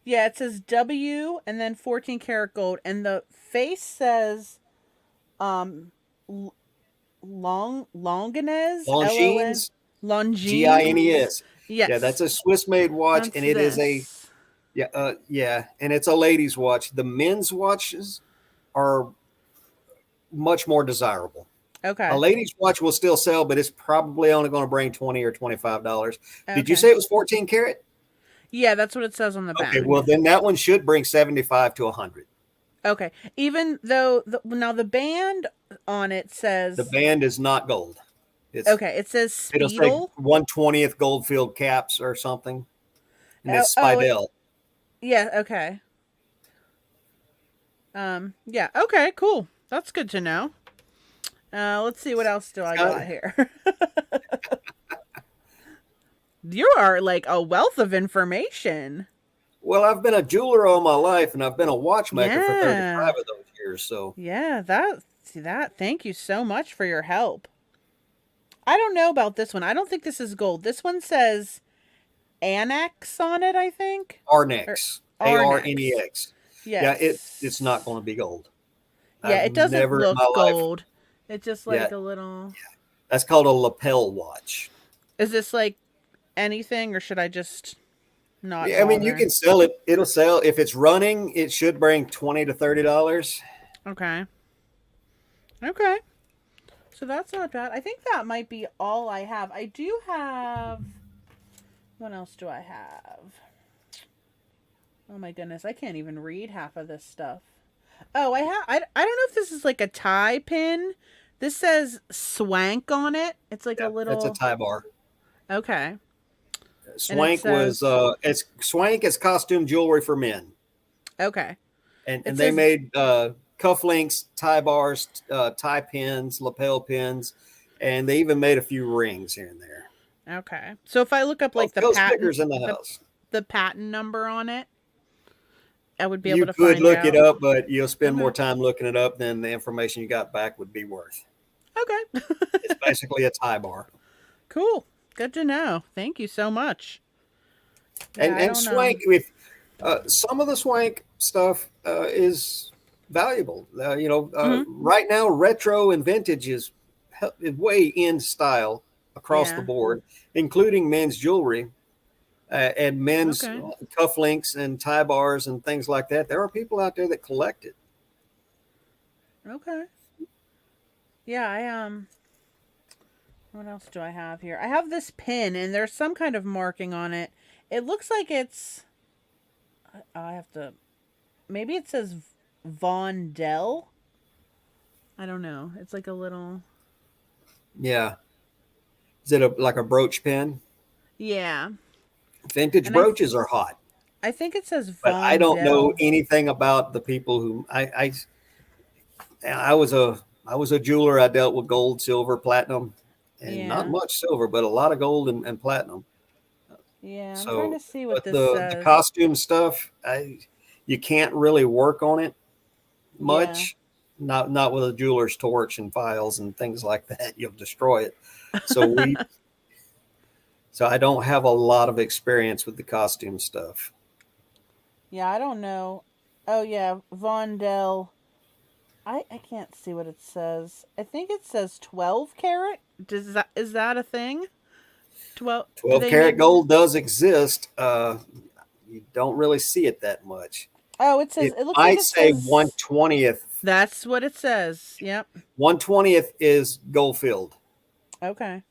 Yeah, it says W and then 14 karat gold and the face says um Longinez LON Longines, Longines. Gines. Yeah, that's Yes. a Swiss made watch, That's and it is a this. yeah, and it's a ladies' watch. The men's watches are much more desirable. A Okay. ladies' watch will still sell, but it's probably only going to bring $20 or $25. Did you Okay. say it was 14 karat? Yeah, that's what it says on the Okay, back. well then that one should bring 75 to 100. Okay. Even though now the band on it The says band is not gold. It's okay, it says it'll say Speedle. 1/20th gold-filled caps or something, and Oh, it's oh it, Spidel. yeah, okay. Yeah, okay, cool. That's good to know. Let's see what else do I Scott, got here. You are like a wealth of information. well, I've been a jeweler all my life, and I've been a watchmaker for 35 Yeah. of those years. So Yeah, that. Thank you so much for your help. I don't know about this one. I don't think this is gold. This one says Annex on it, I think. Or Arnex, Arnex. Arnex. Yeah, it's not Yes. going to be gold. Yeah, I've it doesn't never in look my life. gold. It's just Yeah, like a little. that's called a lapel watch. Is this like anything, or should I just not Yeah, I mean, you bother? can sell it. It'll sell if it's running. It should bring $20 to $30. Okay. Okay. So that's not bad. I think that might be all I have. I do have. What else do I have? Oh my goodness, I can't even read half of this stuff. Oh, I have. I don't know if this is like a tie pin. This says swank on it. It's like a Yeah, that's a little. tie bar. Okay. And it Swank was says. it's Swank is costume jewelry for men, Okay. It and they says. made cufflinks, tie bars, tie pins, lapel pins, and they even made a few rings here and there. Okay. So if I look up like Both the ghost patent, stickers in the house. the patent number on it, I would be able You to could find look it out. up, but you'll spend Okay. more time looking it up than the information you got back would be worth. Okay. It's basically a tie bar. Cool. Good to know. Thank you so much. Yeah, And I and don't know. Swank, with some of the Swank stuff is valuable. Hmm. Right now, retro and vintage is way in style across the Yeah. board, including men's jewelry and men's Okay. cufflinks and tie bars and things like that. There are people out there that collect it. Okay. Yeah, what else do I have here? I have this pin and there's some kind of marking on it. It looks like it's I have to maybe it says Von Dell. I don't know. It's like a little. Yeah. Is it like a brooch pin? Yeah. Vintage And brooches are hot, I think it says but I Von don't know Dell. anything about the people who I was a jeweler. I dealt with gold, silver, platinum, and not Yeah. much silver, but a lot of gold and platinum. Yeah, I'm trying So, to see what but this the says. costume stuff, you can't really work on it Yeah. much. Not with a jeweler's torch and files and things like that. You'll destroy it. So we so I don't have a lot of experience with the costume stuff. Yeah, I don't know. Oh yeah, Von Dell. I can't see what it says. I think it says 12 carat. Does that is that a thing? 12 do 12 they karat make gold does exist. You don't really see it that much. Oh, it says It it looks like might it say says 1/20th. that's what it says. Yep. 1/20th is gold filled. Okay.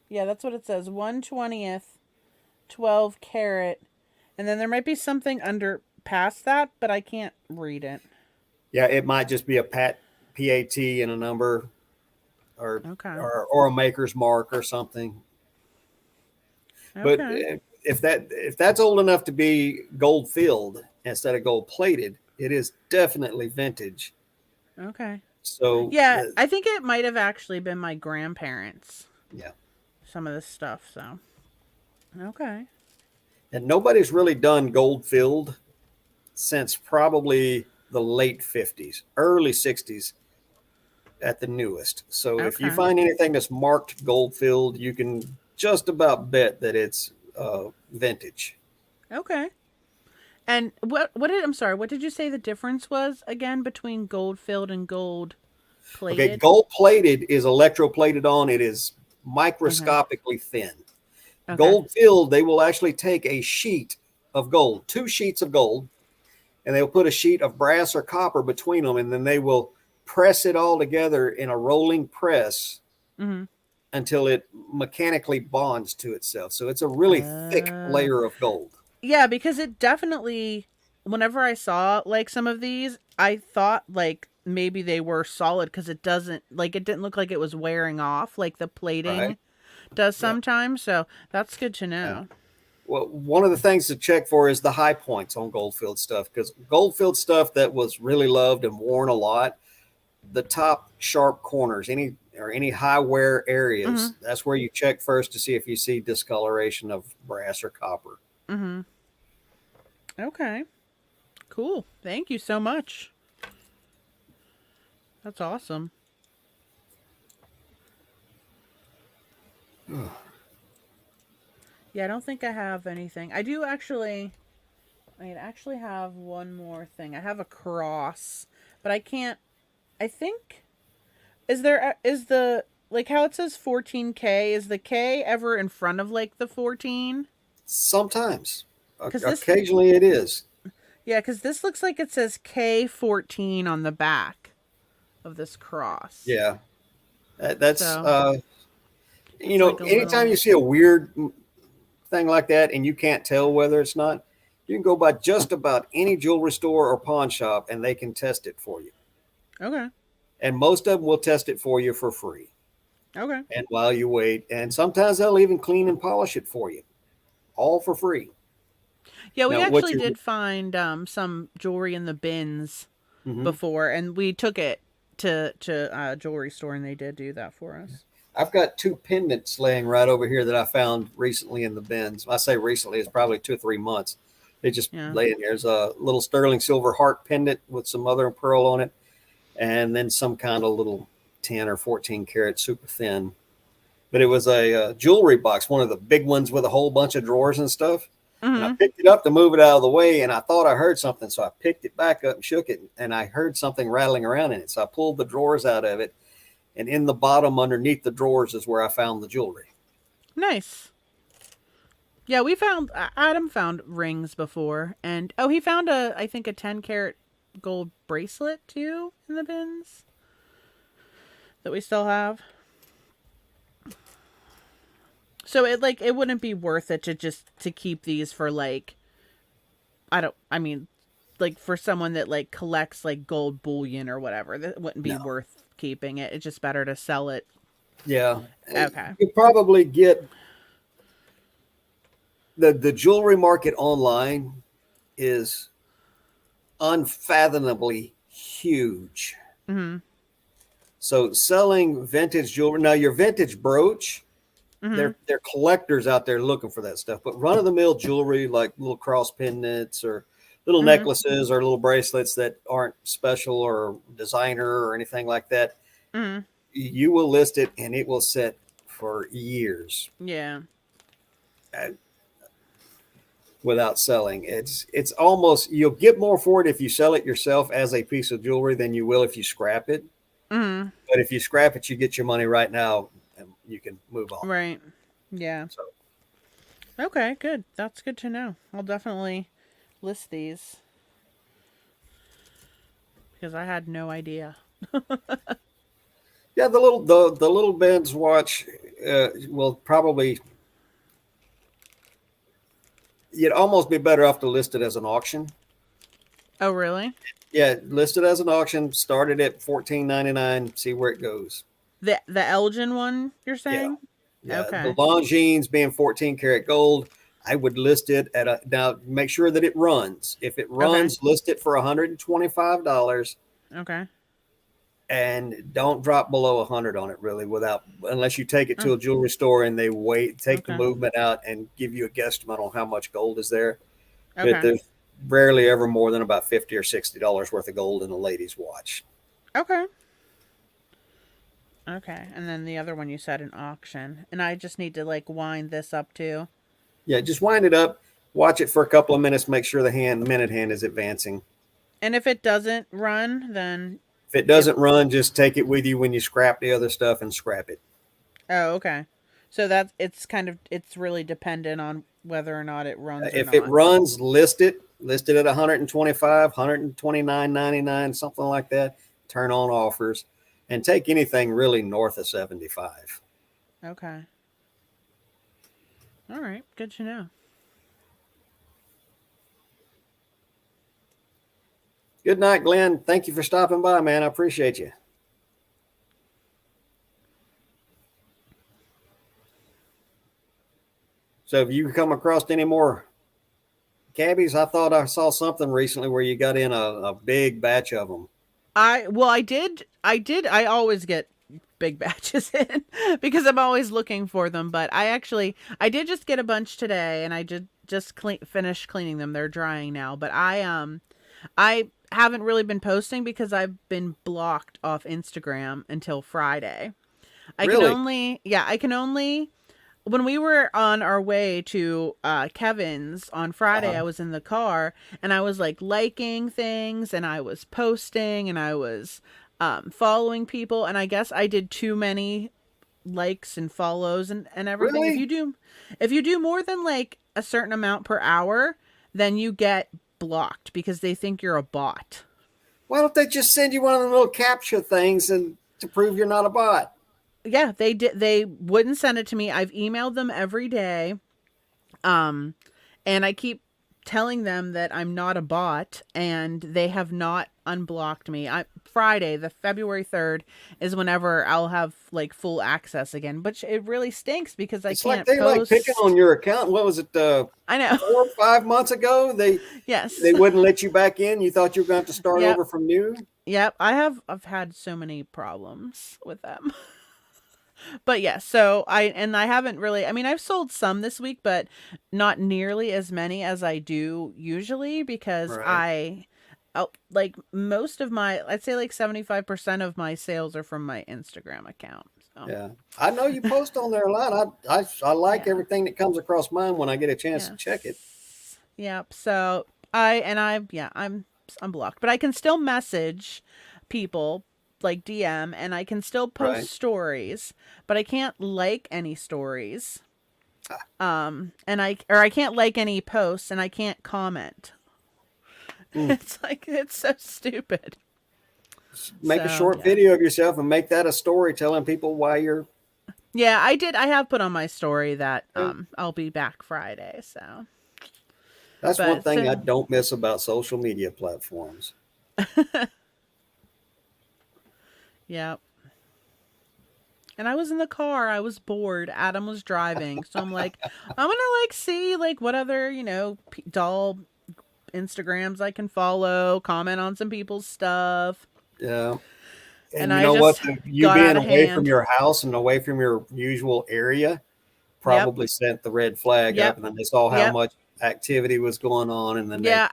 Yeah, that's what it says. 1/20th 12 carat. And then there might be something under past that, but I can't read it. Yeah, it might just be a PAT and a number, or Okay. or a maker's mark or something. But Okay. if that's old enough to be gold filled instead of gold plated, it is definitely vintage. Okay. So Yeah, I think it might have actually been my grandparents. yeah, Some of this stuff, so. Okay. and nobody's really done gold filled since probably the late 50s, early 60s at the newest. So if you Okay. find anything that's marked gold filled, you can just about bet that it's vintage. Okay. And what did I'm sorry, what did you say the difference was again between gold filled and gold Okay, plated? gold plated is electroplated on. It is Okay. microscopically thin. Okay. Gold filled, they will actually take a sheet of gold, two sheets of gold, and they'll put a sheet of brass or copper between them, and then they will press it all together in a rolling press Mhm. until it mechanically bonds to itself. So it's a really thick Uh layer of gold. yeah, because it definitely whenever I saw like some of these, I thought like maybe they were solid cuz it doesn't like it didn't look like it was wearing off like the Right? plating does Yeah. sometimes, so that's good to Yeah. know. Well, one of the things to check for is the high points on gold-filled stuff, because gold-filled stuff that was really loved and worn a lot, the top sharp corners, any high wear areas, Mhm. that's where you check first to see if you see discoloration of brass or copper. Mhm. Okay. Cool. Thank you so much. That's awesome. Yeah, I don't think I have anything. I do actually. I actually have one more thing. I have a cross, but I can't. I think is there is the like how it says 14K, is the K ever in front of like the 14? Sometimes, Cuz this occasionally it is. Yeah, cuz this looks like it says K14 on the back of this cross. Yeah, that's So, you it's know, like a anytime you little. see a weird thing like that and you can't tell whether it's not, you can go by just about any jewelry store or pawn shop and they can test it for you. Okay. And most of them will test it for you for free. Okay. And while you wait, and sometimes they'll even clean and polish it for you, all for free. Yeah, we Now, what actually you, did find some jewelry in the bins mhm. before, and we took it to a jewelry store, and they did do that for us. I've got two pendants laying right over here that I found recently in the bins. I say recently, it's probably 2 or 3 months. They just Yeah. laying there. There's a little sterling silver heart pendant with some mother of pearl on it, and then some kind of little 10 or 14 karat super thin. But it was a, jewelry box, one of the big ones with a whole bunch of drawers and stuff. And I Mm-hmm. picked it up to move it out of the way, and I thought I heard something, so I picked it back up and shook it, and I heard something rattling around in it. So I pulled the drawers out of it, and in the bottom underneath the drawers is where I found the jewelry. Nice. Yeah, we found Adam found rings before, and oh, he found I think a 10 karat gold bracelet too in the bins that we still have. So it wouldn't be worth it to just to keep these for like I mean like for someone that like collects like gold bullion or whatever. That wouldn't be No, worth keeping it. It's just better to sell it. yeah, Okay. you probably get the jewelry market online is unfathomably huge. Mhm. So selling vintage jewelry now, your vintage brooch, Mhm. they're collectors out there looking for that stuff. But run of the mill jewelry like little cross pendants or little Mhm. necklaces or little bracelets that aren't special or designer or anything like that, Mhm. you will list it and it will sit for years Yeah. uh, without selling. It's almost you'll get more for it if you sell it yourself as a piece of jewelry than you will if you scrap it. Mhm. But if you scrap it, you get your money right now and you can move on. Right. Yeah. So Okay, good. That's good to know. I'll definitely list these because I had no idea. yeah, the little Ben's watch will probably you'd almost be better off to list it as an auction. Oh, really? Yeah, list it as an auction. Started at 14.99. See where it goes. The Elgin one you're Yeah, saying? yeah. The Okay. Longines being 14 karat gold, I would list it at a now. Make sure that it runs. If it Okay. runs, list it for $125 Okay. and don't drop below 100 on it. Really, without unless you take it Oh, to a jewelry store and they take the okay. movement out and give you a guesstimate on how much gold is there. But Okay. there's rarely ever more than about $50 or $60 worth of gold in a lady's watch. Okay. Okay. And then the other one you said an auction. And I just need to like wind this up too. Yeah, just wind it up, watch it for a couple of minutes, make sure the minute hand is advancing. And if it doesn't run, then If it it doesn't run, just take it with you when you scrap the other stuff and scrap it. oh, okay. So that's it's kind of it's really dependent on whether or not it runs or If it not. runs, list it at 125, 129.99, something like that. Turn on offers and take anything really north of 75. Okay. All right. Good to know. Good night, Glenn. Thank you for stopping by, man. I appreciate you. So, have you come across any more cabbies? I thought I saw something recently where you got in a big batch of them. I always get big batches in because I'm always looking for them, but I did just get a bunch today and I just finished cleaning them. They're drying now, but I haven't really been posting because I've been blocked off Instagram until Friday. Really? I can only when we were on our way to Kevin's on Friday, Uh, I was in the car and I was like liking things and I was posting and I was following people. And I guess I did too many likes and follows and everything. Really? If you do more than like a certain amount per hour, then you get blocked because they think you're a bot. Why don't they just send you one of the little capture things and to prove you're not a bot? Yeah, they did. They wouldn't send it to me. I've emailed them every day. Um, and I keep telling them that I'm not a bot, and they have not unblocked me. Friday, the February 3rd, is whenever I'll have like full access again. But it really stinks because I It's like can't they like picking on post. your account. What was it? I know. 4 or 5 months ago, they Yes. wouldn't let you back in. You thought you were going to have to start Yep. over from new. Yep. I've had so many problems with them. But yeah, so I haven't really, I mean, I've sold some this week, but not nearly as many as I do usually because Right. like most of my, I'd say like 75% of my sales are from my Instagram account. So Yeah, I know you post on there a lot. I like yeah. everything that comes across mine when I get a chance to check it. Yes. Yep. So yeah, I'm blocked, but I can still message people like DM, and I can still post Right. stories, but I can't like any stories. Ah, And I can't like any posts, and I can't comment. mm. It's like it's so stupid. Make a So short yeah. video of yourself and make that a story telling people why you're. Yeah, I have put on my story that I'll be back Friday, so That's one but thing I so don't miss about social media platforms. yeah. And I was in the car. I was bored. Adam was driving. So I'm like, I'm going to like see like what other, doll Instagrams I can follow, comment on some people's stuff. Yeah. And And you I know what? just You got being out of away from hand. your house and away from your usual area Yep. probably sent the red flag up. Yep. And then they saw how Yep. much activity was going on. And then they, Yeah.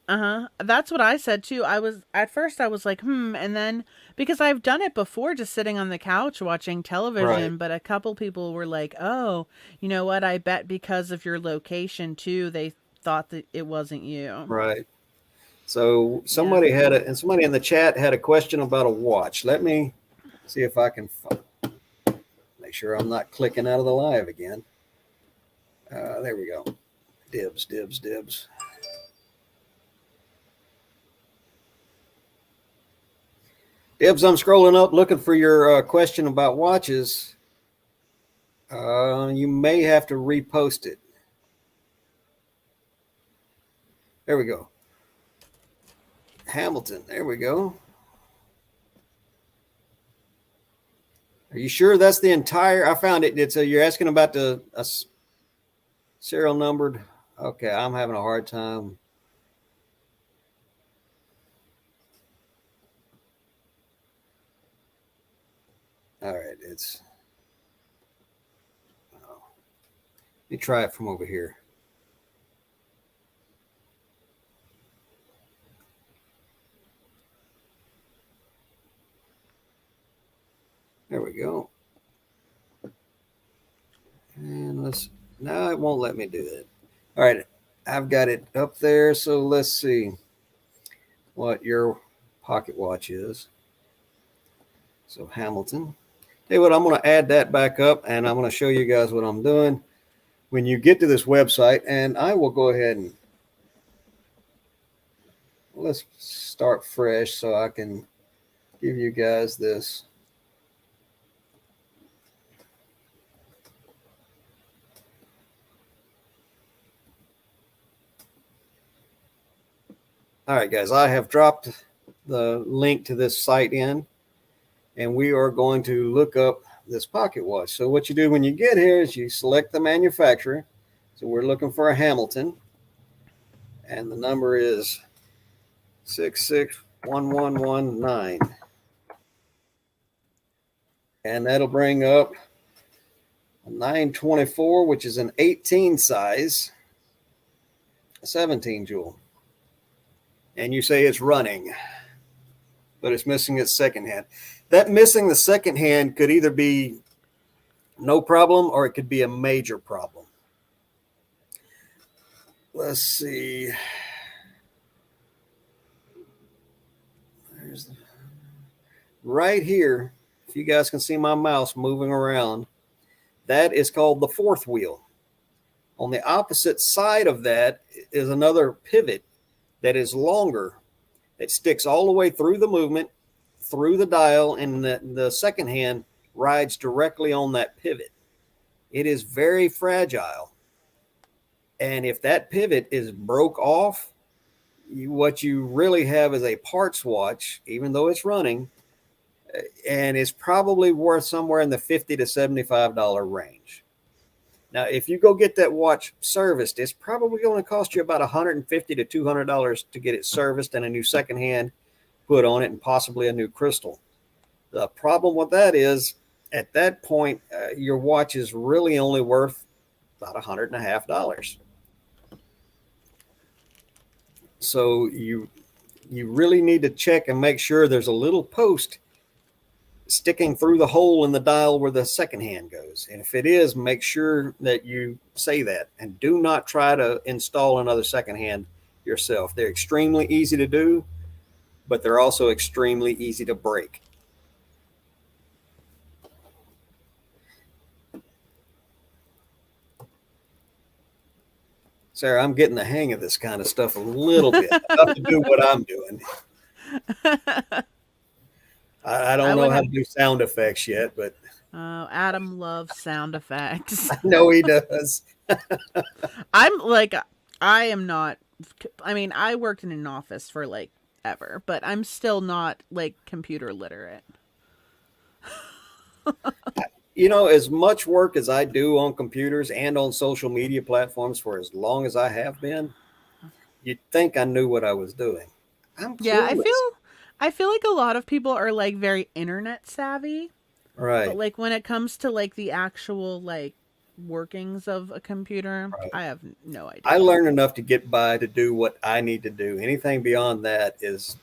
Uh-huh. That's what I said too. I was at first I was like, and then because I've done it before just sitting on the couch watching right, television, but a couple people were like, "Oh, you know what? I bet because of your location too, they thought that it wasn't you." right. So Yeah. somebody in the chat had a question about a watch. Let me see if I can make sure I'm not clicking out of the live again. There we go. Dibs, dibs, dibs. Dibs, I'm scrolling up looking for your question about watches. You may have to repost it. There we go. Hamilton. There we go. Are you sure that's the entire? I found it. It's you're asking about the serial numbered. Okay, I'm having a hard time. All right, it's. Let me try it from over here. There we go. And let's. Now it won't let me do that. All right, I've got it up there. So let's see what your pocket watch is. So Hamilton. Tell you what, I'm going to add that back up, and I'm going to show you guys what I'm doing when you get to this website. And I will go ahead and let's start fresh so I can give you guys this. All right, guys, I have dropped the link to this site in, and we are going to look up this pocket watch. So what you do when you get here is you select the manufacturer. So we're looking for a Hamilton, and the number is 661119. And that'll bring up a 924, which is an 18 size, a 17 jewel. And you say it's running, but it's missing its second hand. That missing the second hand could either be no problem or it could be a major problem. Let's see. There's right here, if you guys can see my mouse moving around, that is called the fourth wheel. On the opposite side of that is another pivot that is longer, that sticks all the way through the movement, through the dial, and the second hand rides directly on that pivot. It is very fragile. And if that pivot is broke off, what you really have is a parts watch, even though it's running, and it's probably worth somewhere in the $50 to $75 range. Now, if you go get that watch serviced, it's probably going to cost you about $150 to $200 to get it serviced and a new second hand put on it, and possibly a new crystal. The problem with that is, at that point, your watch is really only worth about $150. So you really need to check and make sure there's a little post sticking through the hole in the dial where the second hand goes. And if it is, make sure that you say that, and do not try to install another second hand yourself. They're extremely easy to do, but they're also extremely easy to break. Sarah, I'm getting the hang of this kind of stuff a little bit. Enough to do what I'm doing. I don't know how to do sound effects yet, but Adam loves sound effects. I know he does. I'm like, I am not. I mean, I worked in an office for like ever, but I'm still not like computer literate. You know, as much work as I do on computers and on social media platforms for as long as I have been, you'd think I knew what I was doing. I'm Yeah, clueless. I feel like a lot of people are like very internet savvy, but Right. like when it comes to like the actual like workings of a computer, Right. I have no I idea. learned enough to get by to do what I need to do. Anything beyond that is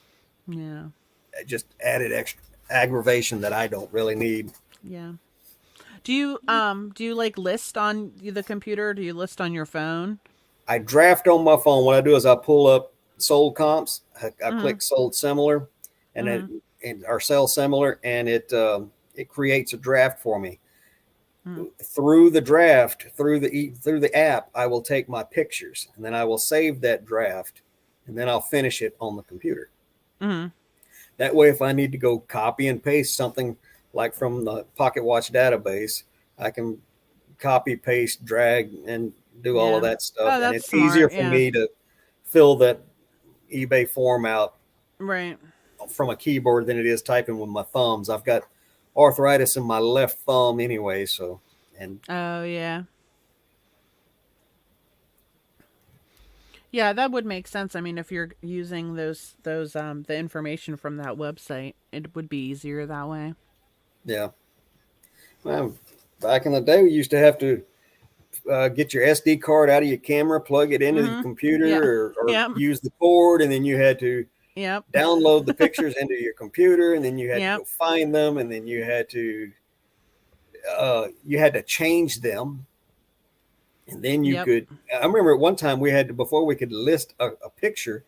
Yeah. just added extra aggravation that I don't really need. Yeah. Do you like list on the computer? Or do you list on your phone? I draft on my phone. What I do is I pull up sold comps. I Mhm. click sold similar, and Mhm. or sell similar, and it creates a draft for me. Mhm. Through the draft, through the app, I will take my pictures, and then I will save that draft, and then I'll finish it on the computer. Mhm. That way, if I need to go copy and paste something like from the Pocket Watch database, I can copy, paste, drag, and do all of Yeah. that stuff. Oh, And that's it's easier smart. for Yeah. me to fill that eBay form out Right. from a keyboard than it is typing with my thumbs. I've got arthritis in my left thumb anyway, so and Oh, yeah. Yeah, that would make sense. I mean, if you're using those the information from that website, it would be easier that way. yeah. Well, back in the day, we used to have to get your SD card out of your camera, plug it into the Mhm. Yeah. computer, or Yep. use the cord, and then you had to Yep. download the pictures into your computer, and then you had to Yep. go find them, and then you had to change them, and then you Yep. could. I remember at one time we had to, before we could list a picture,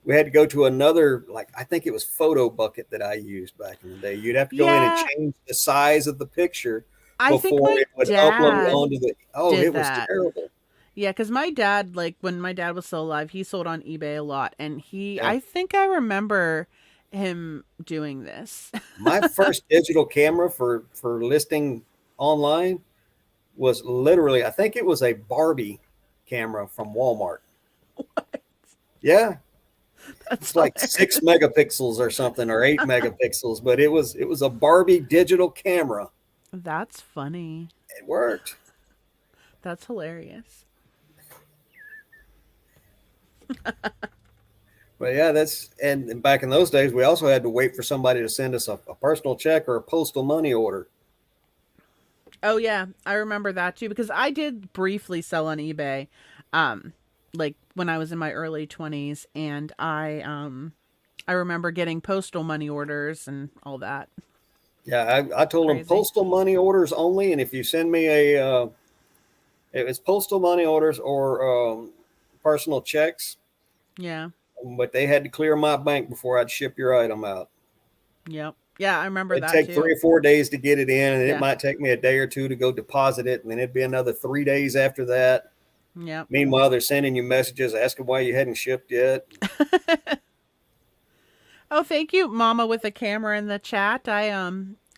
we had to go to another, like I think it was Photo Bucket that I used back in the day. You'd have to go in and Yeah, change the size of the picture I think before my it would upload dad onto the. Oh, did it was that. terrible. Yeah, because my dad, like when my dad was still alive, he sold on eBay a lot, and Yeah. I think I remember him doing this. My first digital camera for listing online was literally, I think it was a Barbie camera from Walmart. Yeah, That's it's like six hilarious. megapixels or something, or 8 megapixels, but it was a Barbie digital camera. That's funny. It worked. That's hilarious. But yeah, and back in those days, we also had to wait for somebody to send us a personal check or a postal money order. Oh yeah, I remember that too because I did briefly sell on eBay, um, like when I was in my early 20s, and I remember getting postal money orders and all that. Yeah, I told them Crazy. postal money orders only, and if you send me it was postal money orders or personal checks, Yeah. but they had to clear my bank before I'd ship your item out. Yep. Yeah, I remember It'd that take too. 3 or 4 days to get it in, and it Yeah. might take me a day or two to go deposit it, and then it'd be another 3 days after that. Yep. Meanwhile, they're sending you messages asking why you hadn't shipped yet. Oh, thank you, Mama with a camera in the chat. I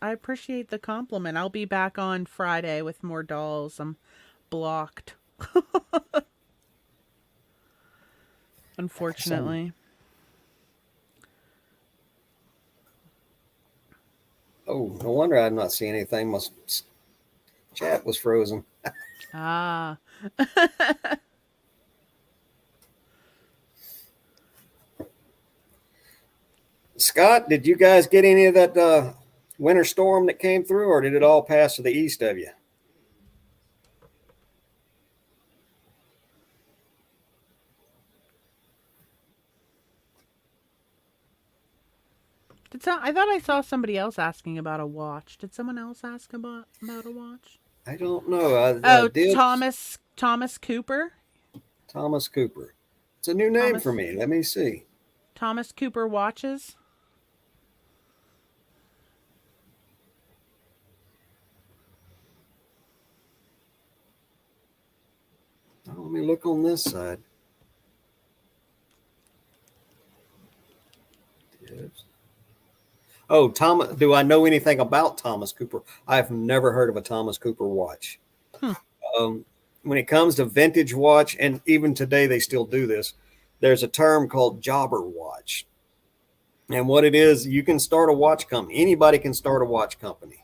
appreciate the compliment. I'll be back on Friday with more dolls. I'm blocked, Some unfortunately. Oh, no wonder I'm not seeing anything. My chat was frozen. Ah. Scott, did you guys get any of that winter storm that came through, or did it all pass to the east of you? I thought I saw somebody else asking about a watch. Did someone else ask about a watch? I don't know. I Oh, did. Thomas Cooper. Thomas Cooper. It's a new name for Thomas me. Let me see. Thomas Cooper watches. Oh, let me look on this side. Oh, Thomas. Do I know anything about Thomas Cooper? I've never heard of a Thomas Cooper watch. Hmm. When it comes to vintage watch, and even today they still do this, there's a term called jobber watch. And what it is, you can start a watch company. Anybody can start a watch company.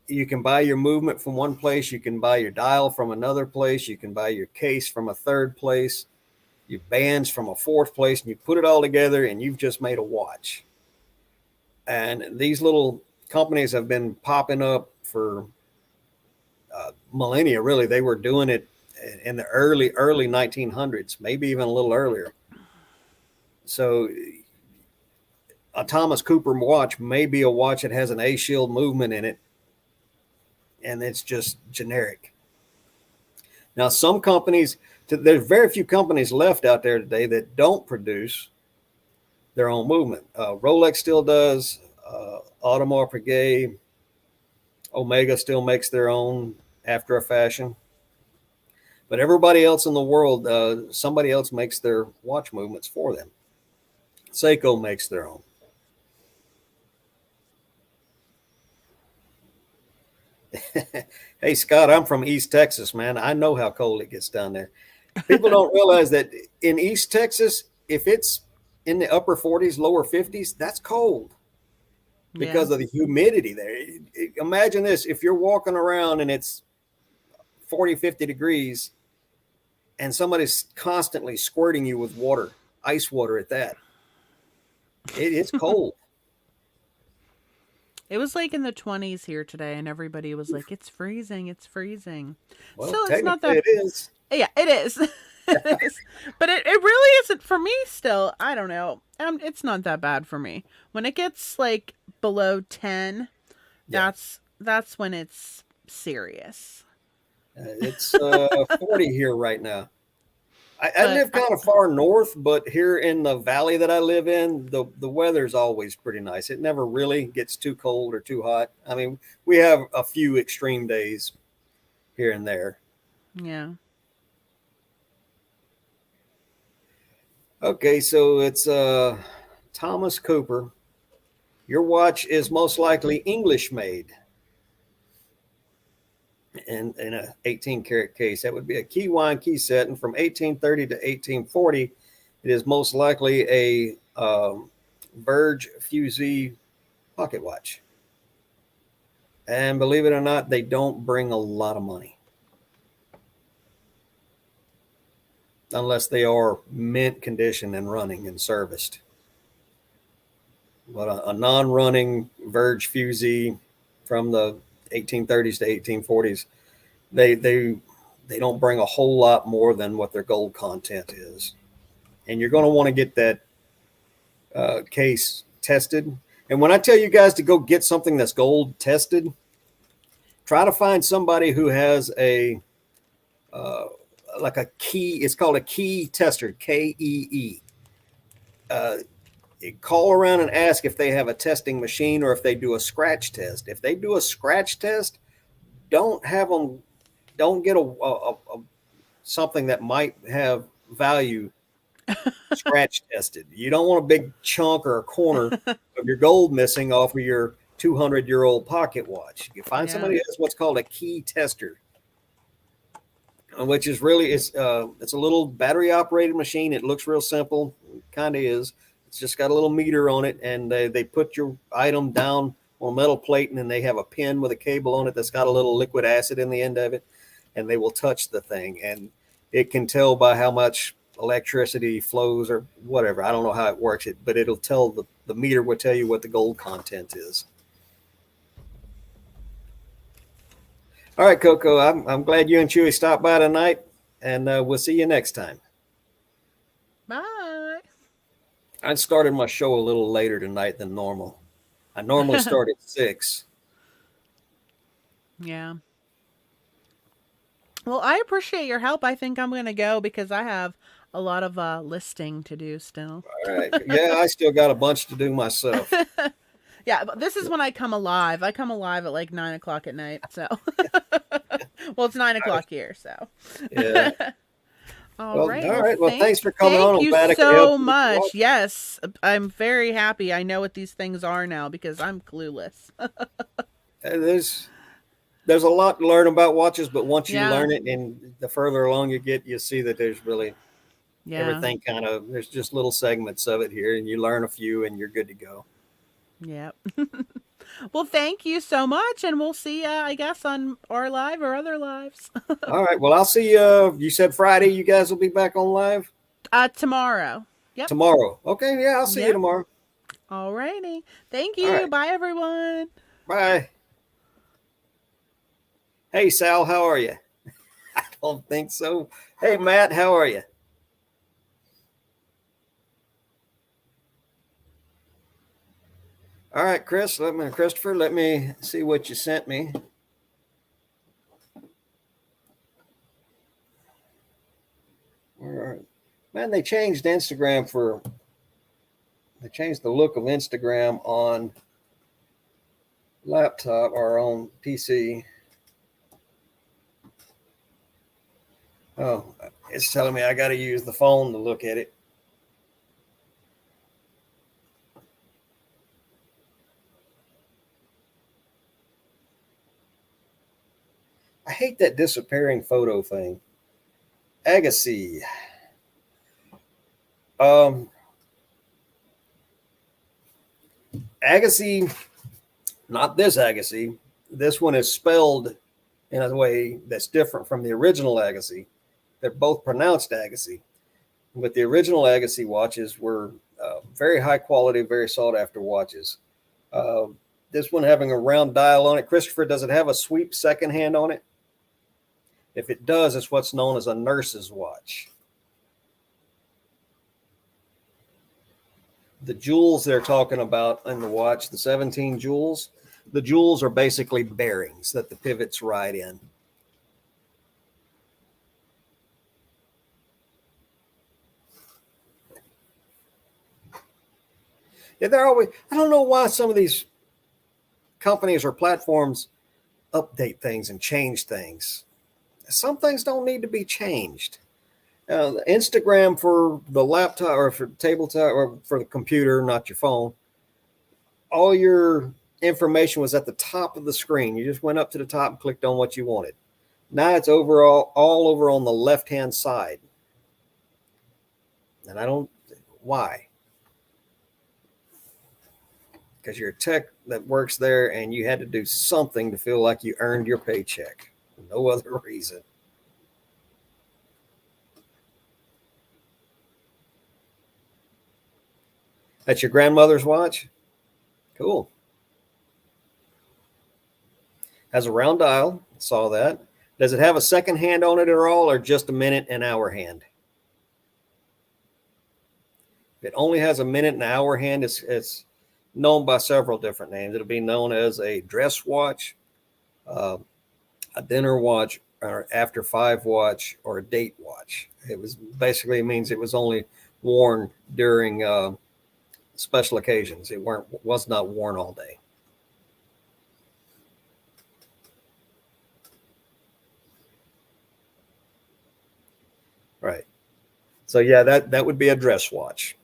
You can buy your movement from one place. You can buy your dial from another place. You can buy your case from a third place, your bands from a fourth place, and you put it all together and you've just made a watch. And these little companies have been popping up for millennia. Really, they were doing it in the early 1900s, maybe even a little earlier. So a Thomas Cooper watch may be a watch that has an A shield movement in it, and it's just generic. Now, some companies, there's very few companies left out there today that don't produce their own movement. Rolex still does. Audemars Piguet, Omega still makes their own after a fashion. But everybody else in the world, somebody else makes their watch movements for them. Seiko makes their own. Hey, Scott, I'm from East Texas, man. I know how cold it gets down there. People don't realize that in East Texas, if it's in the upper 40s, lower 50s, that's cold Yeah. because of the humidity there. Imagine this, if you're walking around and it's 40, 50 degrees and somebody's constantly squirting you with water, ice water at that. It's cold. It was like in the 20s here today, and everybody was like, "It's freezing, it's freezing." Well, Still, it's not technically that. it is. Yeah, it is. It is. But it really isn't for me still. I don't know. It's not that bad for me. When it gets like below 10, Yeah. that's when it's serious. It's 40 here right now. I But live kind of far north, but here in the valley that I live in, the weather's always pretty nice. It never really gets too cold or too hot. I mean, we have a few extreme days here and there. yeah. Okay, so it's Thomas Cooper. Your watch is most likely English made in a 18 karat case. That would be a key wine key set, and from 1830 to 1840, it is most likely a Verge Fusee pocket watch. And believe it or not, they don't bring a lot of money unless they are mint condition and running and serviced. But a non-running Verge Fusee from the 1830s to 1840s, they don't bring a whole lot more than what their gold content is. And you're going to want to get that case tested. And when I tell you guys to go get something that's gold tested, try to find somebody who has a like a key. It's called a key tester, KEE. Uh, call around and ask if they have a testing machine or if they do a scratch test. If they do a scratch test, don't have them. Don't get a something that might have value scratch tested. You don't want a big chunk or a corner of your gold missing off of your 200-year-old pocket watch. You find Yeah. somebody who has what's called a key tester, which is really it's a little battery operated machine. It looks real simple, kind of is. It's just got a little meter on it, and they put your item down on a metal plate, and then they have a pin with a cable on it that's got a little liquid acid in the end of it, and they will touch the thing, and it can tell by how much electricity flows or whatever. I don't know how it works, but it'll tell the meter will tell you what the gold content is. All right, Coco, I'm glad you and Chewy stopped by tonight, and we'll see you next time. Bye. I started my show a little later tonight than normal. I normally start at 6. Yeah. Well, I appreciate your help. I think I'm going to go because I have a lot of listing to do still. All right. Yeah, I still got a bunch to do myself. Yeah, but this is when I come alive. I come alive at like 9 o'clock at night. So, well, it's 9 o'clock here. So, Yeah. all right. All right. Well, thanks for coming on. Thank I'm you glad I could so help you. much. Yes, I'm very happy. I know what these things are now because I'm clueless. There's a lot to learn about watches, but once you Yeah. learn it, and the further along you get, you see that there's really Yeah. everything kind of, there's just little segments of it here, and you learn a few and you're good to go. Yep. Well, thank you so much, and we'll see you, I guess, on our live or other lives. All right. Well, I'll see you. You said Friday you guys will be back on live? Tomorrow. Yep. Tomorrow. Okay. Yeah, I'll see you Yep. tomorrow. All righty. Thank All you. right. Bye, everyone. Bye. Hey, Sal, how are you? I don't think so. Hey, Matt, how are you? All right, Christopher, let me see what you sent me. Man, they changed the look of Instagram on laptop or on PC. Oh, it's telling me I got to use the phone to look at it. I hate that disappearing photo thing. Agassi. Agassi, not this Agassi. This one is spelled in a way that's different from the original Agassi. They're both pronounced Agassi, but the original Agassi watches were very high quality, very sought after watches. This one having a round dial on it. Christopher, does it have a sweep second hand on it? If it does, it's what's known as a nurse's watch. The jewels they're talking about in the watch, the 17 jewels, the jewels are basically bearings that the pivots ride in. Yeah, they're always, I don't know why some of these companies or platforms update things and change things. Some things don't need to be changed. Instagram for the laptop or for tabletop or for the computer, not your phone, all your information was at the top of the screen. You just went up to the top and clicked on what you wanted. Now it's all over on the left-hand side. And I don't, why? Because you're a tech that works there and you had to do something to feel like you earned your paycheck. No other reason. That's your grandmother's watch? Cool. Has a round dial. Saw that. Does it have a second hand on it at all, or just a minute and hour hand? If it only has a minute and hour hand, it's known by several different names. It'll be known as a dress watch, a dinner watch, or after 5 watch, or a date watch. It was basically, it means it was only worn during special occasions. It was not worn all day. Right. So yeah, that would be a dress watch.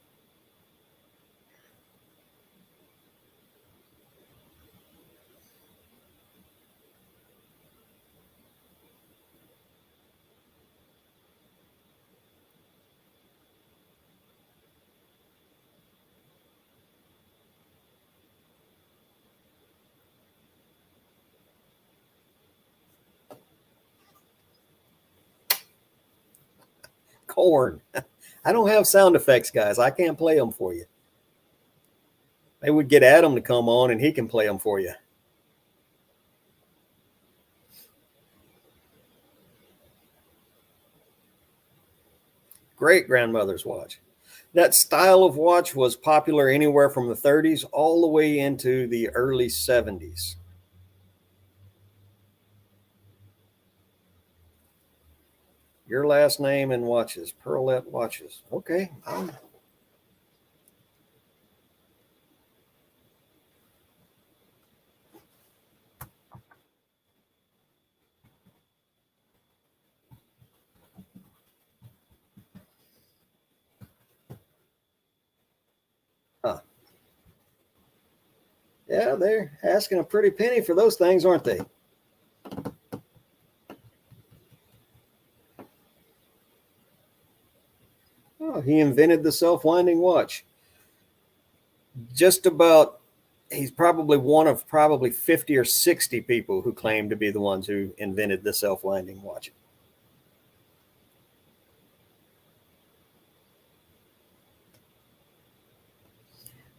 Corn. I don't have sound effects, guys. I can't play them for you. Maybe we'd get Adam to come on and he can play them for you. Great grandmother's watch. That style of watch was popular anywhere from the 30s all the way into the early 70s. Your last name and watches, Pearlette watches. Okay. Huh. Yeah, they're asking a pretty penny for those things, aren't they? Oh, he invented the self-winding watch. Just about, he's probably one of probably 50 or 60 people who claim to be the ones who invented the self-winding watch.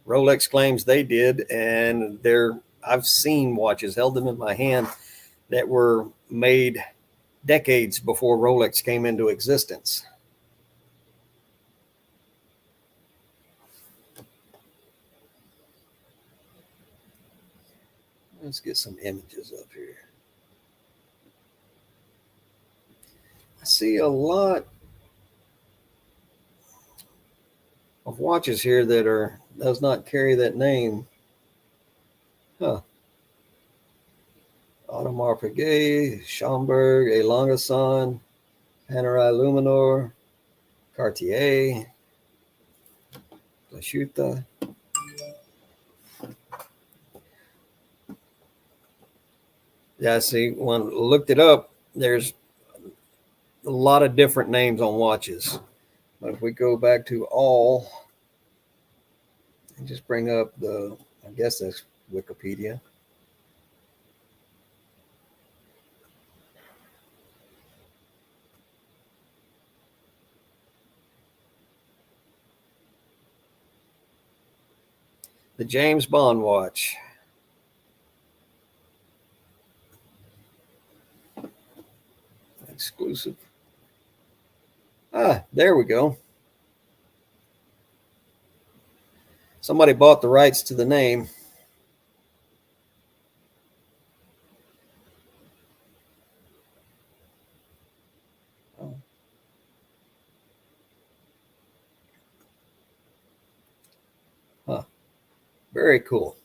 Rolex claims they did, and I've seen watches, held them in my hand, that were made decades before Rolex came into existence. Let's get some images up here. I see a lot of watches here that does not carry that name. Huh. Audemars Piguet, Schomburg, A. Longason, Panerai Luminor, Cartier, Lasciuta. Yeah, see, when I looked it up, there's a lot of different names on watches. But if we go back to all and just bring up I guess that's Wikipedia. The James Bond watch. Exclusive. Ah, there we go. Somebody bought the rights to the name. Oh. Huh. Very cool.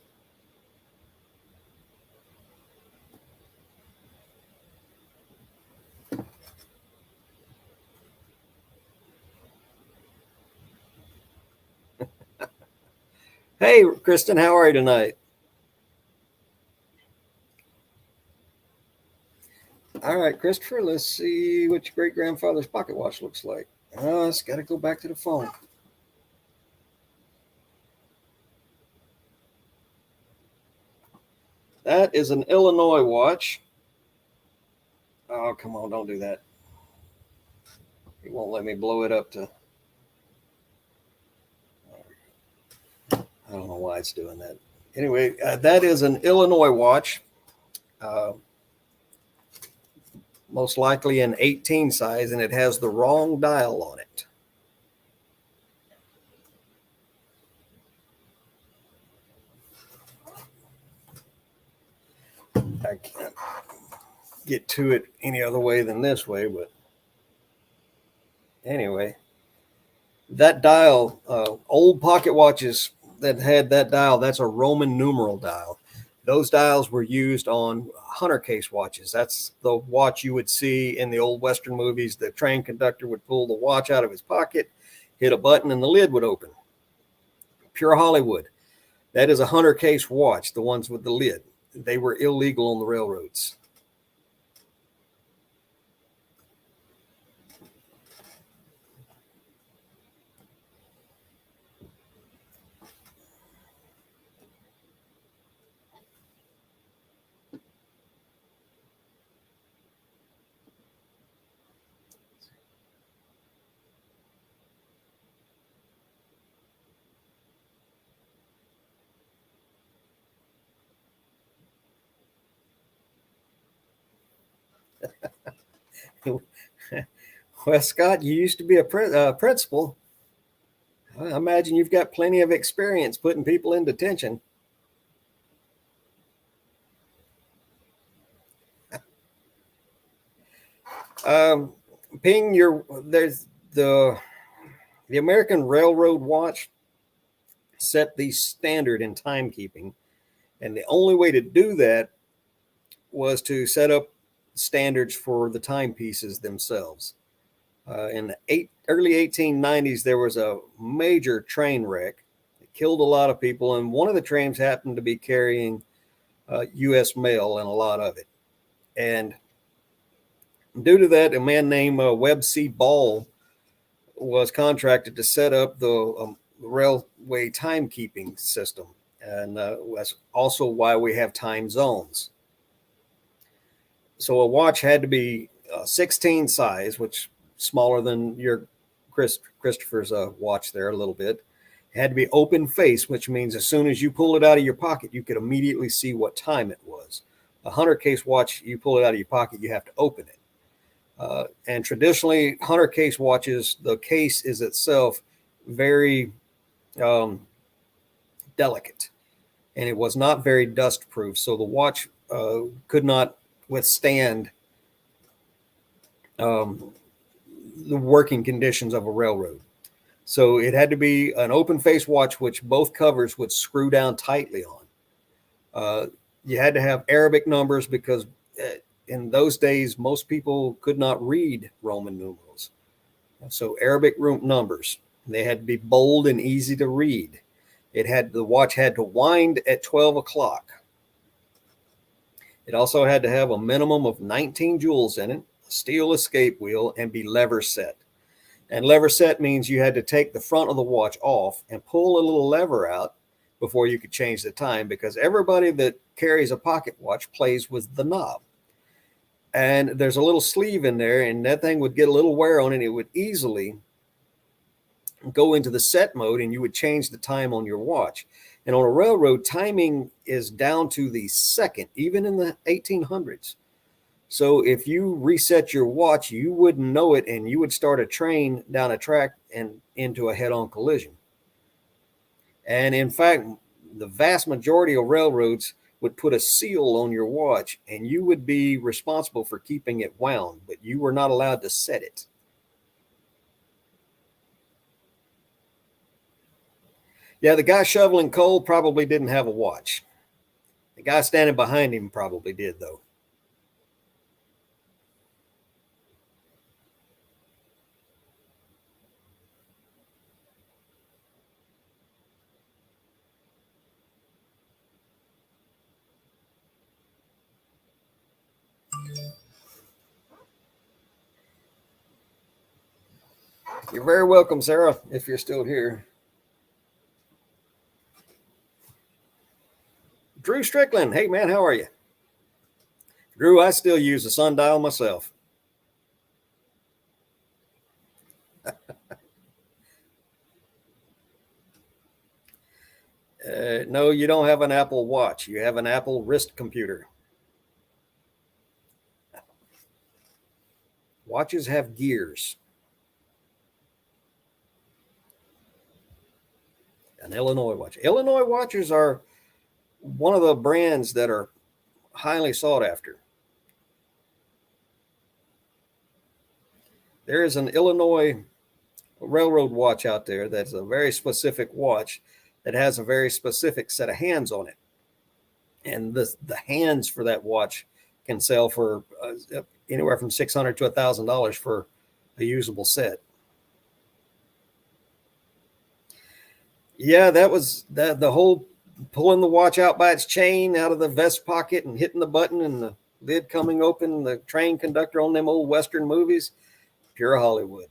Hey, Kristen, how are you tonight? All right, Christopher, let's see what your great grandfather's pocket watch looks like. Oh, it's got to go back to the phone. That is an Illinois watch. Oh, come on, don't do that. He won't let me blow it up to. I don't know why it's doing that. Anyway, that is an Illinois watch. Uh, most likely an 18 size, and it has the wrong dial on it. I can't get to it any other way than this way, but anyway, that dial, old pocket watches that had that dial, that's a Roman numeral dial. Those dials were used on hunter case watches. That's the watch you would see in the old Western movies. The train conductor would pull the watch out of his pocket, hit a button, and the lid would open. Pure Hollywood. That is a hunter case watch, the ones with the lid. They were illegal on the railroads. Well, Scott, you used to be a principal. I imagine you've got plenty of experience putting people in detention. Um, Ping, there's the American Railroad Watch set the standard in timekeeping, and the only way to do that was to set up standards for the timepieces themselves. In the early 1890s, there was a major train wreck. It killed a lot of people, and one of the trains happened to be carrying U.S. mail and a lot of it. And due to that, a man named Webb C. Ball was contracted to set up the railway timekeeping system. And that's also why we have time zones. So a watch had to be 16 size, which smaller than your Christopher's watch there a little bit. It had to be open face, which means as soon as you pull it out of your pocket, you could immediately see what time it was. A hunter case watch, you pull it out of your pocket, you have to open it. And traditionally, hunter case watches, the case is itself very delicate, and it was not very dust proof. So the watch could not withstand the working conditions of a railroad. So it had to be an open face watch, which both covers would screw down tightly on. You had to have Arabic numbers because in those days, most people could not read Roman numerals. So Arabic numbers, they had to be bold and easy to read. The watch had to wind at 12 o'clock. It also had to have a minimum of 19 jewels in it, a steel escape wheel, and be lever set. And lever set means you had to take the front of the watch off and pull a little lever out before you could change the time, because everybody that carries a pocket watch plays with the knob. And there's a little sleeve in there, and that thing would get a little wear on it. It would easily go into the set mode, and you would change the time on your watch. And on a railroad, timing is down to the second, even in the 1800s. So if you reset your watch, you wouldn't know it, and you would start a train down a track and into a head-on collision. And in fact, the vast majority of railroads would put a seal on your watch, and you would be responsible for keeping it wound, but you were not allowed to set it. Yeah, the guy shoveling coal probably didn't have a watch. The guy standing behind him probably did, though. You're very welcome, Sarah, if you're still here. Drew Strickland. Hey, man, how are you? Drew, I still use a sundial myself. No, you don't have an Apple Watch. You have an Apple wrist computer. Watches have gears. An Illinois watch. Illinois watches are one of the brands that are highly sought after. There is an Illinois railroad watch out there that's a very specific watch that has a very specific set of hands on it. And the hands for that watch can sell for anywhere from $600 to $1,000 for a usable set. Yeah, that was the whole pulling the watch out by its chain out of the vest pocket and hitting the button and the lid coming open, the train conductor on them old Western movies, pure Hollywood.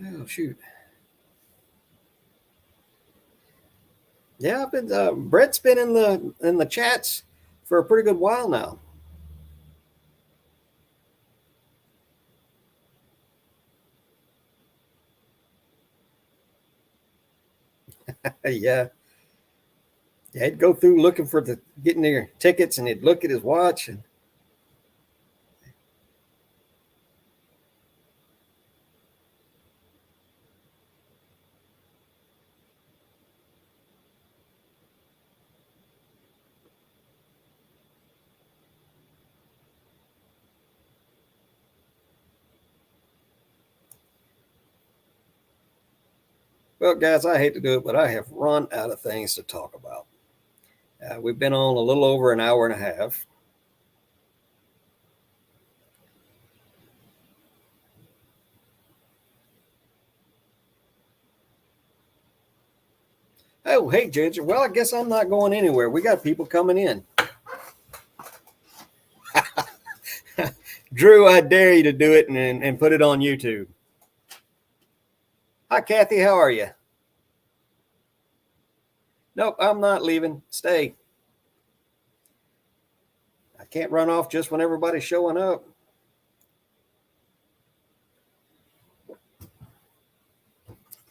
Oh shoot! Yeah, I've been Brett's been in the chats for a pretty good while now. Yeah, yeah, he'd go through looking for the getting their tickets, and he'd look at his watch. And well, guys, I hate to do it, but I have run out of things to talk about. We've been on a little over an hour and a half. Oh, hey, Ginger. Well, I guess I'm not going anywhere. We got people coming in. Drew, I dare you to do it and put it on YouTube. Hi, Kathy. How are you? Nope, I'm not leaving. Stay. I can't run off just when everybody's showing up.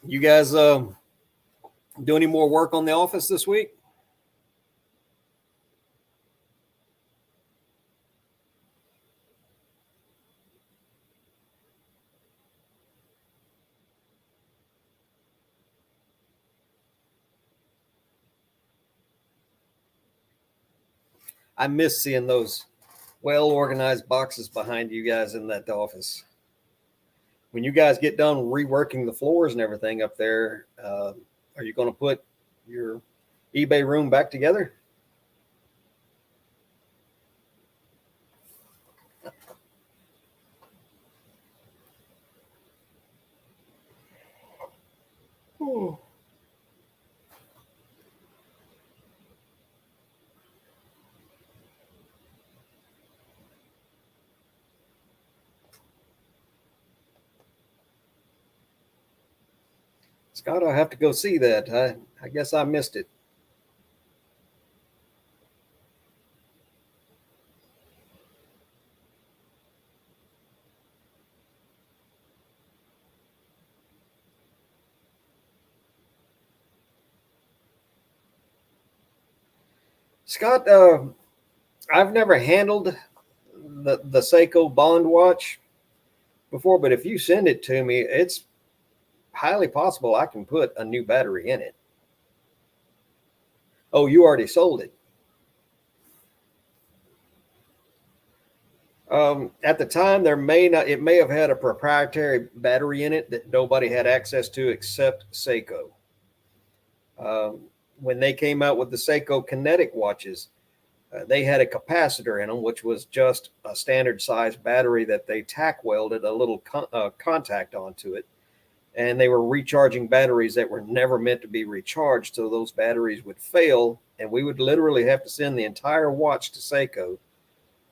You guys do any more work on the office this week? I miss seeing those well organized boxes behind you guys in that office. When you guys get done reworking the floors and everything up there, are you going to put your eBay room back together? Oh. Scott, I'll have to go see that. I guess I missed it. Scott, I've never handled the Seiko Bond watch before, but if you send it to me, it's highly possible I can put a new battery in it. Oh, you already sold it. At the time, there may not. It may have had a proprietary battery in it that nobody had access to except Seiko. Um, when they came out with the Seiko Kinetic watches, they had a capacitor in them, which was just a standard size battery that they tack welded a little contact onto it. And they were recharging batteries that were never meant to be recharged. So those batteries would fail, and we would literally have to send the entire watch to Seiko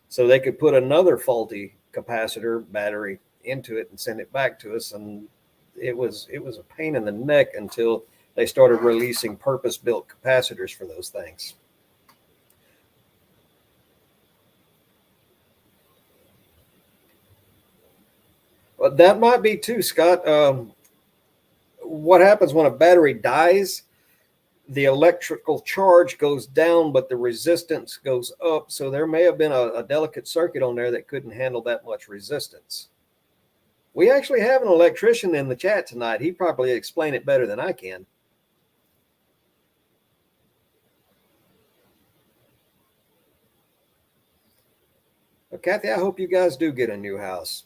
so they could put another faulty capacitor battery into it and send it back to us. And it was a pain in the neck until they started releasing purpose-built capacitors for those things. That might be too, Scott. What happens when a battery dies? The electrical charge goes down, but the resistance goes up. So there may have been a delicate circuit on there that couldn't handle that much resistance. We actually have an electrician in the chat tonight. He probably explain it better than I can. Well, Kathy, I hope you guys do get a new house.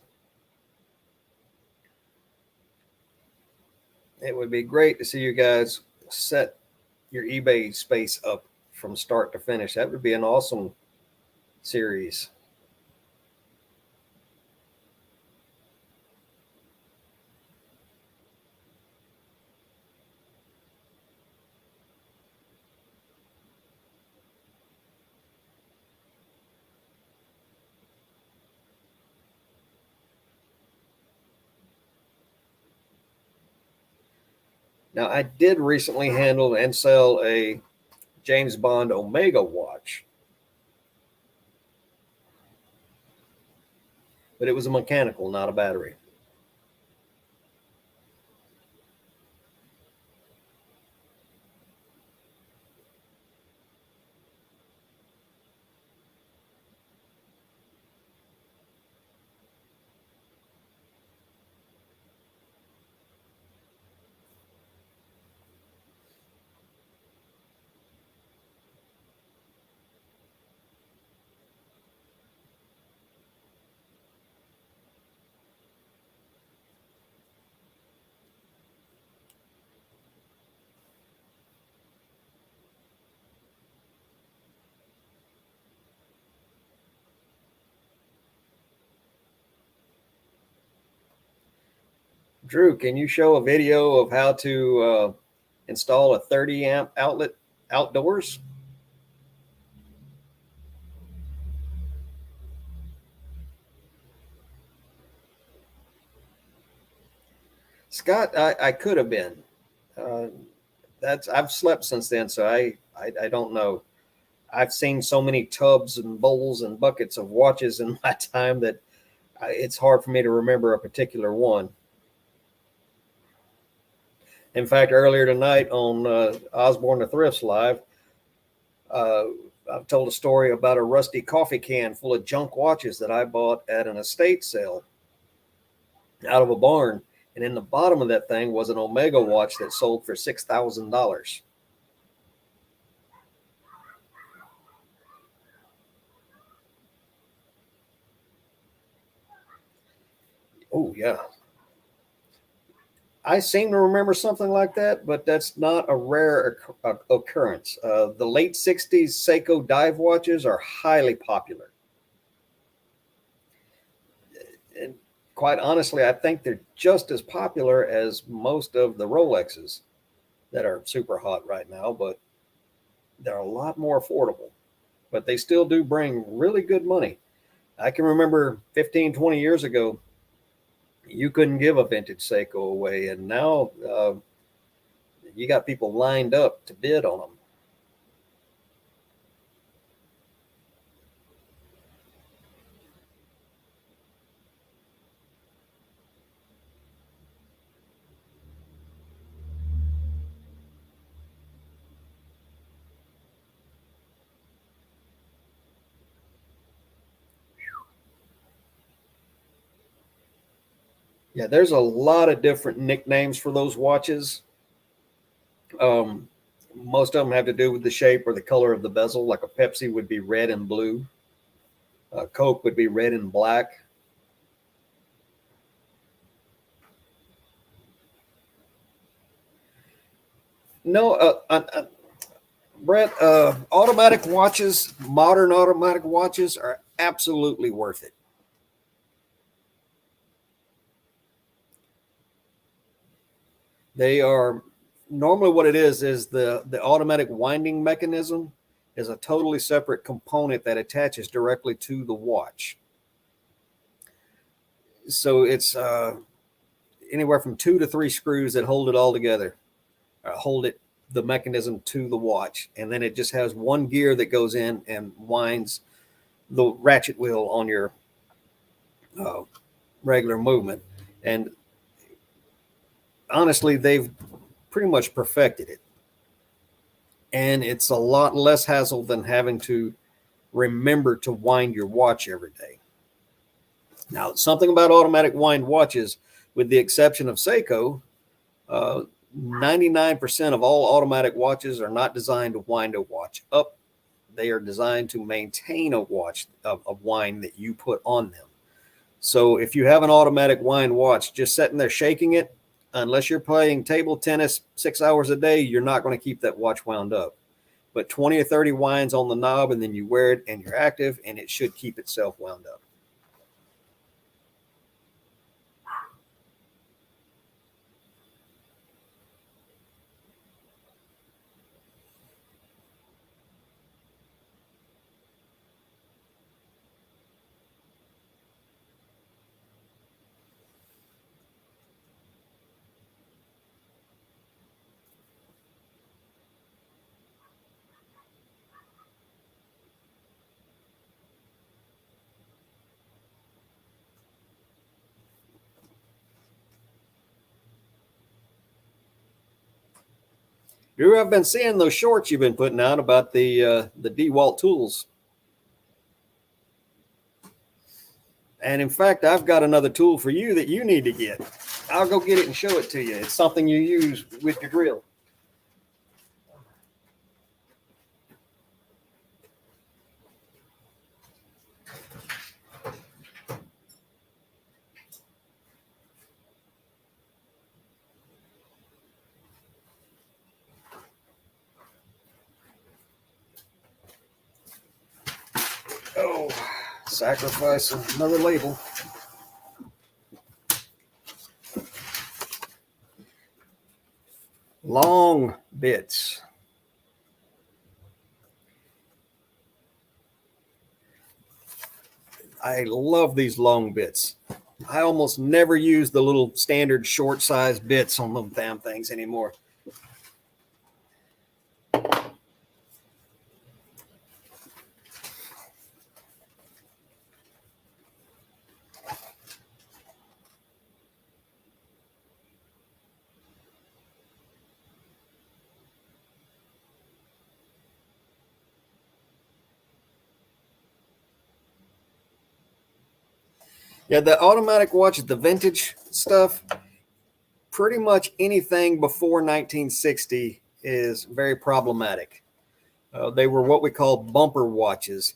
It would be great to see you guys set your eBay space up from start to finish. That would be an awesome series. Now, I did recently handle and sell a James Bond Omega watch, but it was a mechanical, not a battery. Drew, can you show a video of how to install a 30 amp outlet outdoors? Scott, I could have been. Uh, I've slept since then, so I don't know. I've seen so many tubs and bowls and buckets of watches in my time that it's hard for me to remember a particular one. In fact, earlier tonight on Osborne the Thrifts Live, uh, I've told a story about a rusty coffee can full of junk watches that I bought at an estate sale out of a barn. And in the bottom of that thing was an Omega watch that sold for $6,000. Oh, yeah. I seem to remember something like that, but that's not a rare occurrence. The late 60s Seiko dive watches are highly popular. And quite honestly, I think they're just as popular as most of the Rolexes that are super hot right now, but they're a lot more affordable. But they still do bring really good money. I can remember 15, 20 years ago, you couldn't give a vintage Seiko away, and now you got people lined up to bid on them. Yeah, there's a lot of different nicknames for those watches. Um, Most of them have to do with the shape or the color of the bezel. Like a Pepsi would be red and blue. Coke would be red and black. No, Brett, automatic watches, modern automatic watches are absolutely worth it. They are normally what it is the automatic winding mechanism is a totally separate component that attaches directly to the watch. So it's anywhere from 2 to 3 screws that hold it all together, hold it the mechanism to the watch, and then it just has one gear that goes in and winds the ratchet wheel on your uh, regular movement. And honestly, they've pretty much perfected it. And it's a lot less hassle than having to remember to wind your watch every day. Now, something about automatic wind watches, with the exception of Seiko, 99% of all automatic watches are not designed to wind a watch up. They are designed to maintain a watch of wind that you put on them. So if you have an automatic wind watch just sitting there shaking it, unless you're playing table tennis 6 hours a day, you're not going to keep that watch wound up. But 20 or 30 winds on the knob, and then you wear it and you're active, and it should keep itself wound up. Drew, I've been seeing those shorts you've been putting out about the DeWalt tools. And in fact, I've got another tool for you that you need to get. I'll go get it and show it to you. It's something you use with your drill. Oh, sacrifice another label. Long bits. I love these long bits. I almost never use the little standard short size bits on them damn things anymore. Yeah, the automatic watches, the vintage stuff, pretty much anything before 1960 is very problematic. They were what we call bumper watches.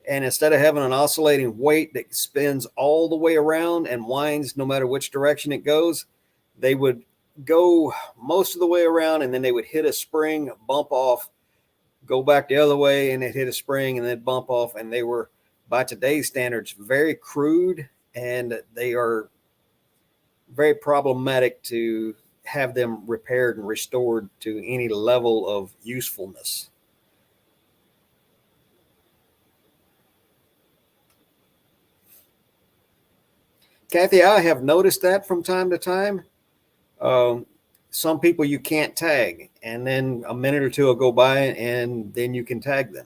And instead of having an oscillating weight that spins all the way around and winds no matter which direction it goes, they would go most of the way around, and then they would hit a spring, bump off, go back the other way, and it hit a spring and then bump off. And they were, by today's standards, very crude, and they are very problematic to have them repaired and restored to any level of usefulness. Kathy, I have noticed that from time to time. Um, some people you can't tag, and then a minute or two will go by, and then you can tag them.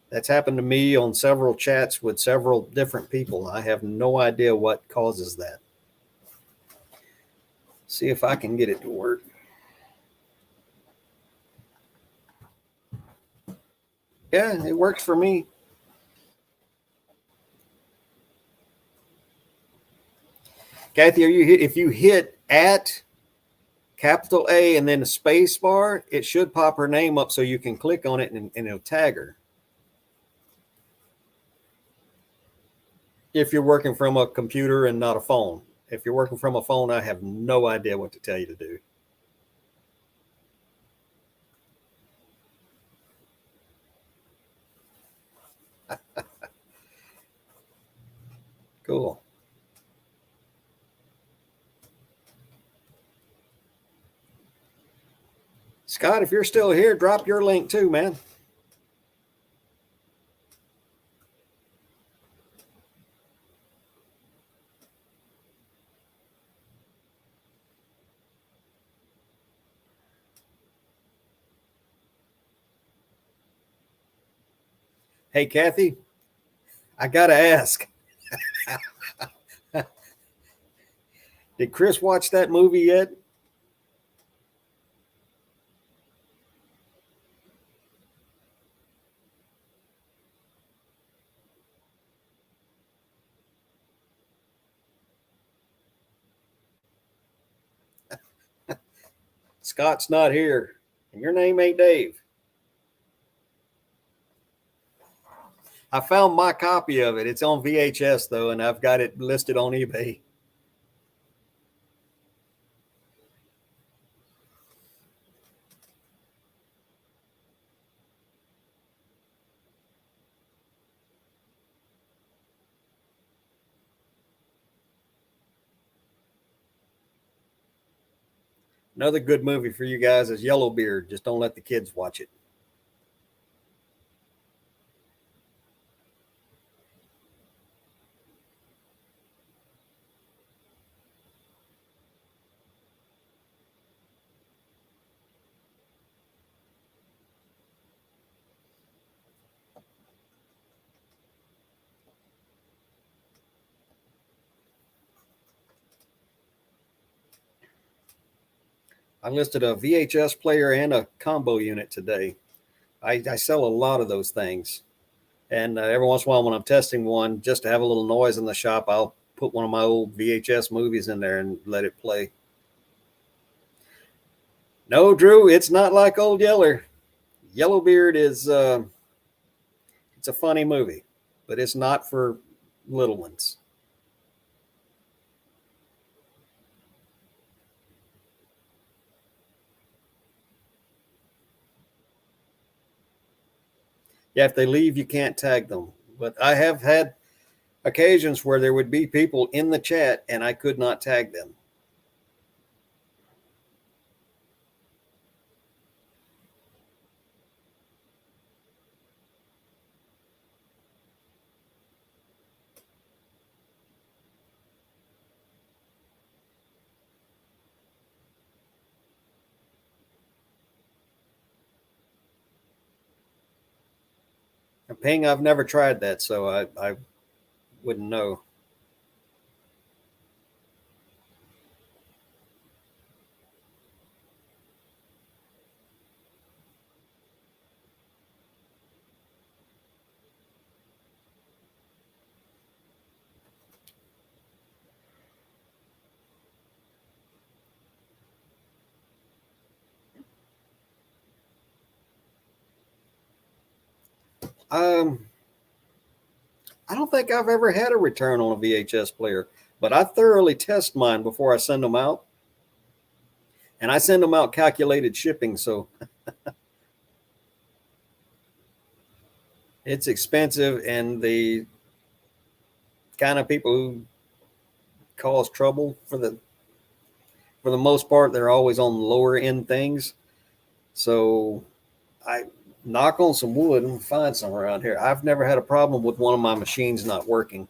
That's happened to me on several chats with several different people. I have no idea what causes that. See if I can get it to work. Yeah, it works for me. Kathy, if you hit at capital A and then a space bar, it should pop her name up so you can click on it, and it'll tag her. If you're working from a computer and not a phone. If you're working from a phone, I have no idea what to tell you to do. Cool. Scott, if you're still here, drop your link too, man. Hey, Kathy, I got to ask. Did Chris watch that movie yet? Scott's not here, and your name ain't Dave. I found my copy of it. It's on VHS though, and I've got it listed on eBay. Another good movie for you guys is Yellowbeard. Just don't let the kids watch it. I listed a VHS player and a combo unit today. I sell a lot of those things. And every once in a while, when I'm testing one, just to have a little noise in the shop, I'll put one of my old VHS movies in there and let it play. No, Drew, it's not like Old Yeller. Yellowbeard is it's a funny movie, but it's not for little ones. Yeah, if they leave, you can't tag them. But I have had occasions where there would be people in the chat and I could not tag them. And Ping, I've never tried that, so I wouldn't know. Um, I don't think I've ever had a return on a VHS player, but I thoroughly test mine before I send them out. And I send them out calculated shipping, so it's expensive. And the kind of people who cause trouble for the most part, they're always on lower end things. So I knock on some wood and find some around here. I've never had a problem with one of my machines not working.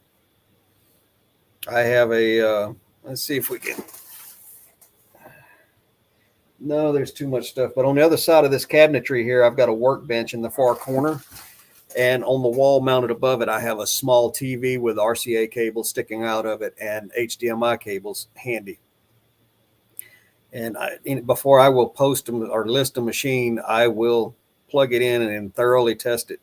I have a let's see if we can. No, there's too much stuff. But on the other side of this cabinetry here, I've got a workbench in the far corner. And on the wall mounted above it, I have a small TV with RCA cables sticking out of it and HDMI cables handy. And before I will post them or list a machine, I will plug it in and thoroughly test it.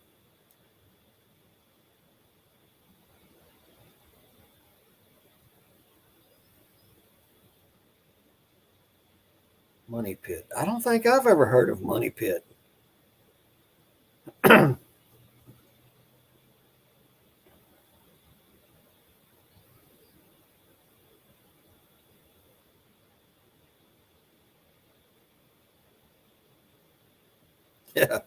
Money Pit. I don't think I've ever heard of Money Pit. Yeah.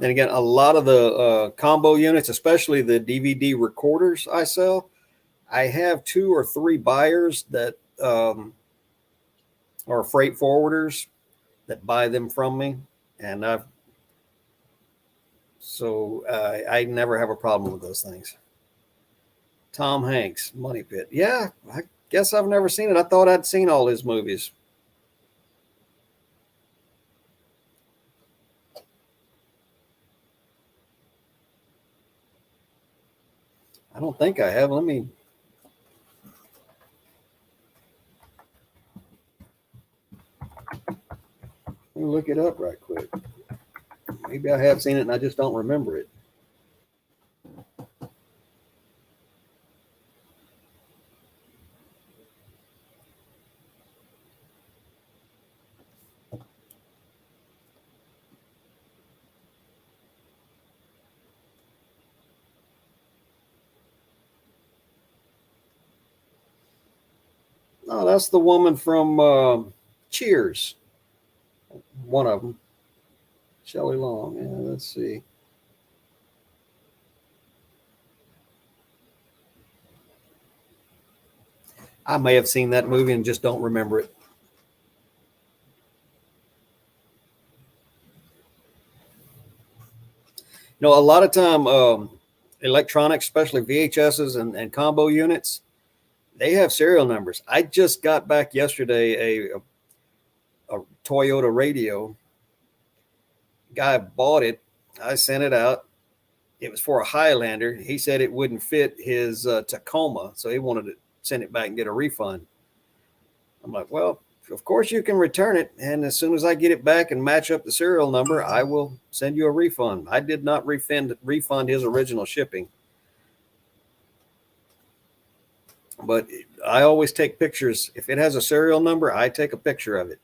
And again, a lot of the combo units, especially the DVD recorders I sell, I have two or three buyers that are freight forwarders that buy them from me. And I never have a problem with those things. Tom Hanks, Money Pit. Yeah, I guess I've never seen it. I thought I'd seen all his movies. I don't think I have. Let me look it up right quick. Maybe I have seen it and I just don't remember it. Oh, that's the woman from Cheers. One of them, Shelley Long. Yeah, let's see. I may have seen that movie and just don't remember it. A lot of time, electronics, especially VHSs and combo units, they have serial numbers. I just got back yesterday a Toyota radio. Guy bought it. I sent it out. It was for a Highlander. He said it wouldn't fit his Tacoma, so he wanted to send it back and get a refund. I'm like, well, of course you can return it, and as soon as I get it back and match up the serial number, I will send you a refund. I did not refund his original shipping, but I always take pictures. If it has a serial number, I take a picture of it.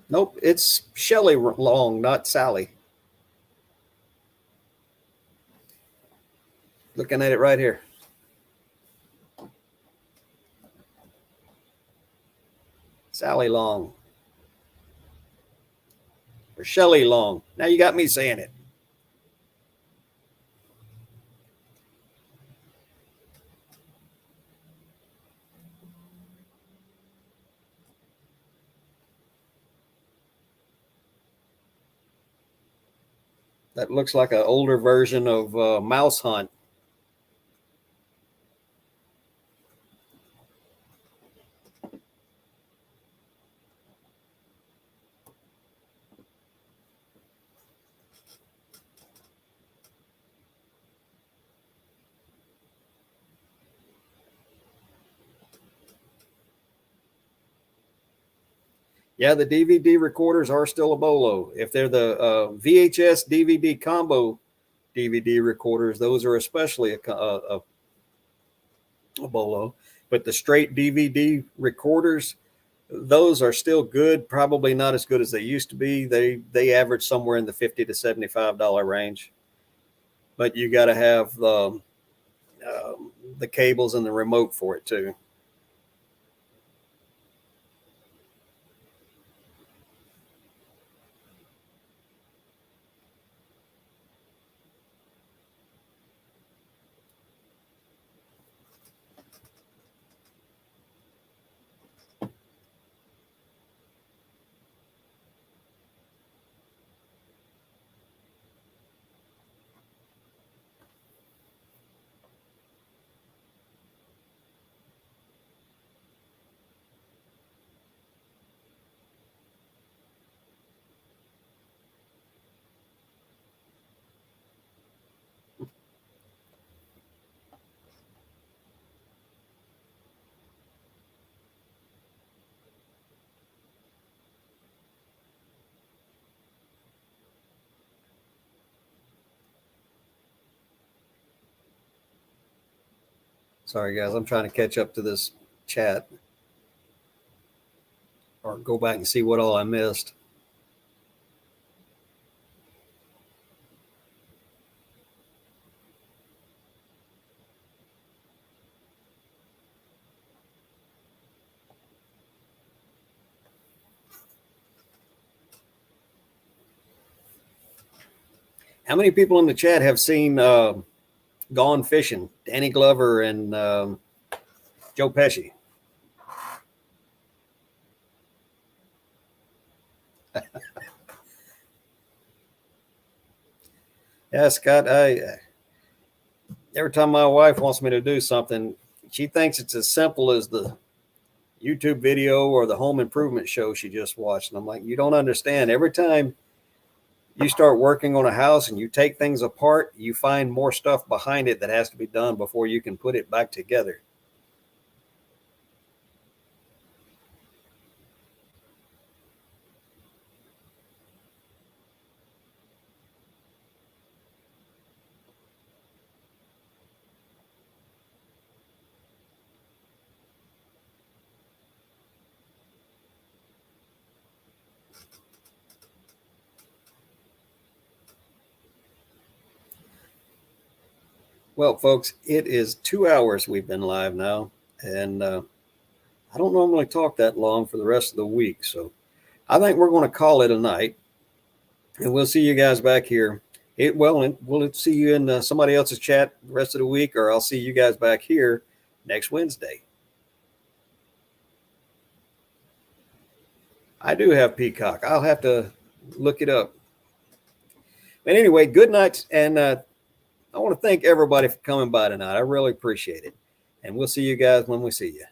Nope, it's Shelley Long, not Sally. Looking at it right here. Sally Long. Or Shelley Long. Now you got me saying it. That looks like an older version of Mouse Hunt. Yeah, the DVD recorders are still a bolo. If they're the VHS DVD combo DVD recorders, those are especially a bolo. But the straight DVD recorders, those are still good. Probably not as good as they used to be. They average somewhere in the $50 to $75 range. But you got to have the cables and the remote for it too. Sorry, guys, I'm trying to catch up to this chat or go back and see what all I missed. How many people in the chat have seen Gone Fishing? Danny Glover and Joe Pesci. Yeah, Scott. I every time my wife wants me to do something, she thinks it's as simple as the YouTube video or the home improvement show she just watched. And I'm like, you don't understand. Every time you start working on a house and you take things apart, you find more stuff behind it that has to be done before you can put it back together. Well, folks, it is 2 hours we've been live now, and I don't normally talk that long for the rest of the week. So I think we're going to call it a night, and we'll see you guys back here. We'll see you in somebody else's chat the rest of the week, or I'll see you guys back here next Wednesday. I do have Peacock. I'll have to look it up. But anyway, good night, and I want to thank everybody for coming by tonight. I really appreciate it. And we'll see you guys when we see you.